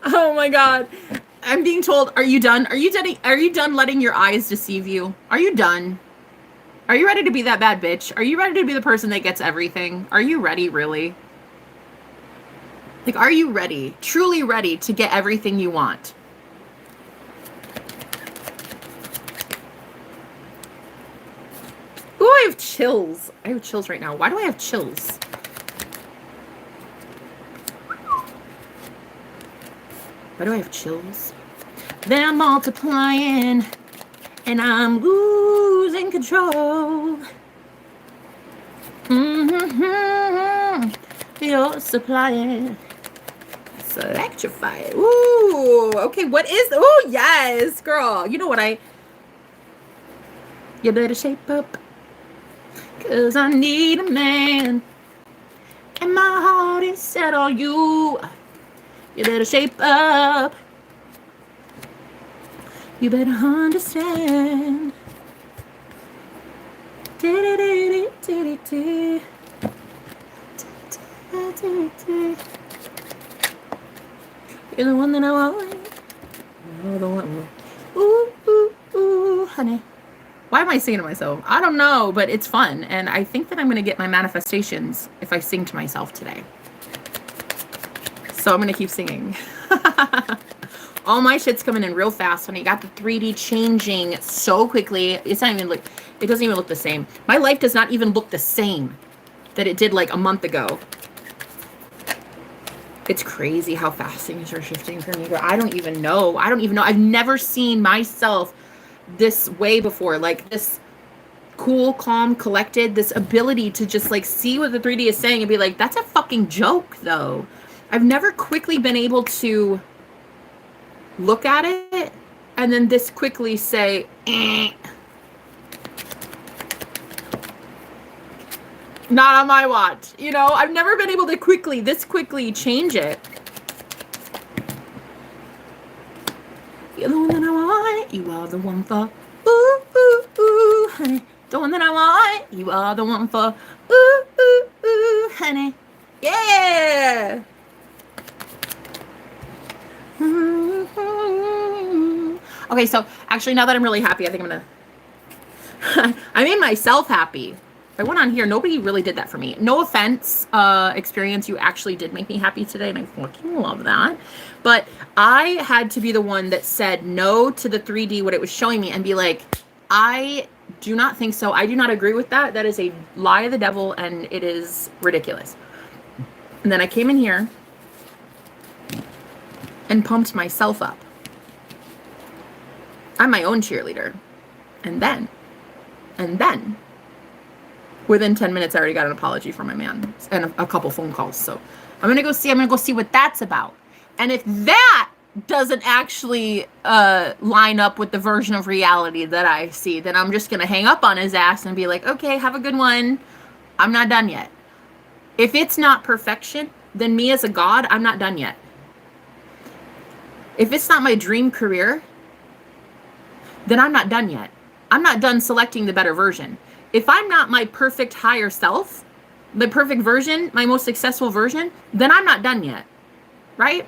Oh my God. I'm being told, are you done? Are you done letting your eyes deceive you? Are you done? Are you ready to be that bad bitch? Are you ready to be the person that gets everything? Are you ready, really? Like, are you ready, truly ready to get everything you want? Ooh, I have chills. I have chills right now. Why do I have chills? Why do I have chills? They're multiplying, and I'm losing control. You're supplying. It's electrifying. Ooh, okay, what is... Oh, yes, girl. You know what You better shape up, 'cause I need a man, and my heart is set on you. You better shape up. You better understand. You're the one that I want. You're the one. Ooh, ooh, ooh, honey. Why am I singing to myself? I don't know, but it's fun. And I think that I'm going to get my manifestations if I sing to myself today. So I'm going to keep singing. All my shit's coming in real fast, honey. Got the 3D changing so quickly. It's not even it doesn't even look the same. My life does not even look the same that it did like a month ago. It's crazy how fast things are shifting for me, girl. I don't even know. I've never seen myself this way before. Like, this cool, calm, collected, this ability to just like see what the 3D is saying and be like, that's a fucking joke though. I've never quickly been able to look at it and then this quickly say, eh. Not on my watch. You know, I've never been able to this quickly change it. You're the one that I want. You are the one for, ooh, ooh, ooh, honey. The one that I want. You are the one for, ooh, ooh, ooh, honey. Yeah. Okay, so actually now that I'm really happy, I think I'm gonna I made myself happy. I went on here, nobody really did that for me. No offense, experience, you actually did make me happy today, and I fucking love that. But I had to be the one that said no to the 3D, what it was showing me, and be like, I do not think so. I do not agree with that. That is a lie of the devil, and it is ridiculous. And then I came in here and pumped myself up. I'm my own cheerleader. And then, within 10 minutes, I already got an apology from my man and a couple phone calls. So I'm going to go see what that's about. And if that doesn't actually line up with the version of reality that I see, then I'm just going to hang up on his ass and be like, okay, have a good one. I'm not done yet. If it's not perfection, then me as a god, I'm not done yet. If it's not my dream career, then I'm not done yet. I'm not done selecting the better version. If I'm not my perfect higher self, the perfect version, my most successful version, then I'm not done yet, right?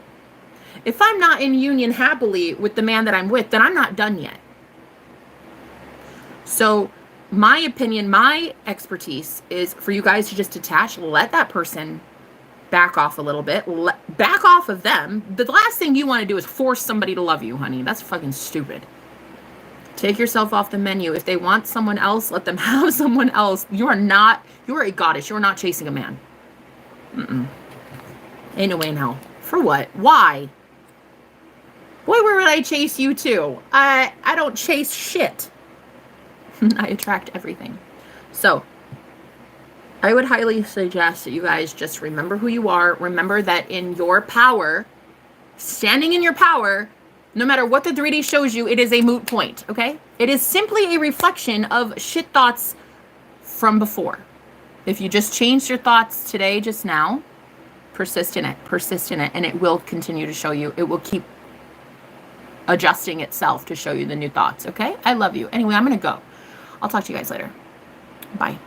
If I'm not in union happily with the man that I'm with, then I'm not done yet. So my opinion, my expertise is for you guys to just detach, let that person back off a little bit, back off of them. The last thing you want to do is force somebody to love you, honey. That's fucking stupid. Take yourself off the menu. If they want someone else, let them have someone else. You are a goddess. You're not chasing a man. Ain't no way in hell. For what? Why? Boy, where would I chase you to? I don't chase shit. I attract everything. So I would highly suggest that you guys just remember who you are. Remember that in your power, standing in your power, no matter what the 3D shows you, it is a moot point, okay? It is simply a reflection of shit thoughts from before. If you just changed your thoughts today, just now, persist in it, and it will continue to show you. It will keep adjusting itself to show you the new thoughts, okay? I love you. Anyway, I'm going to go. I'll talk to you guys later. Bye.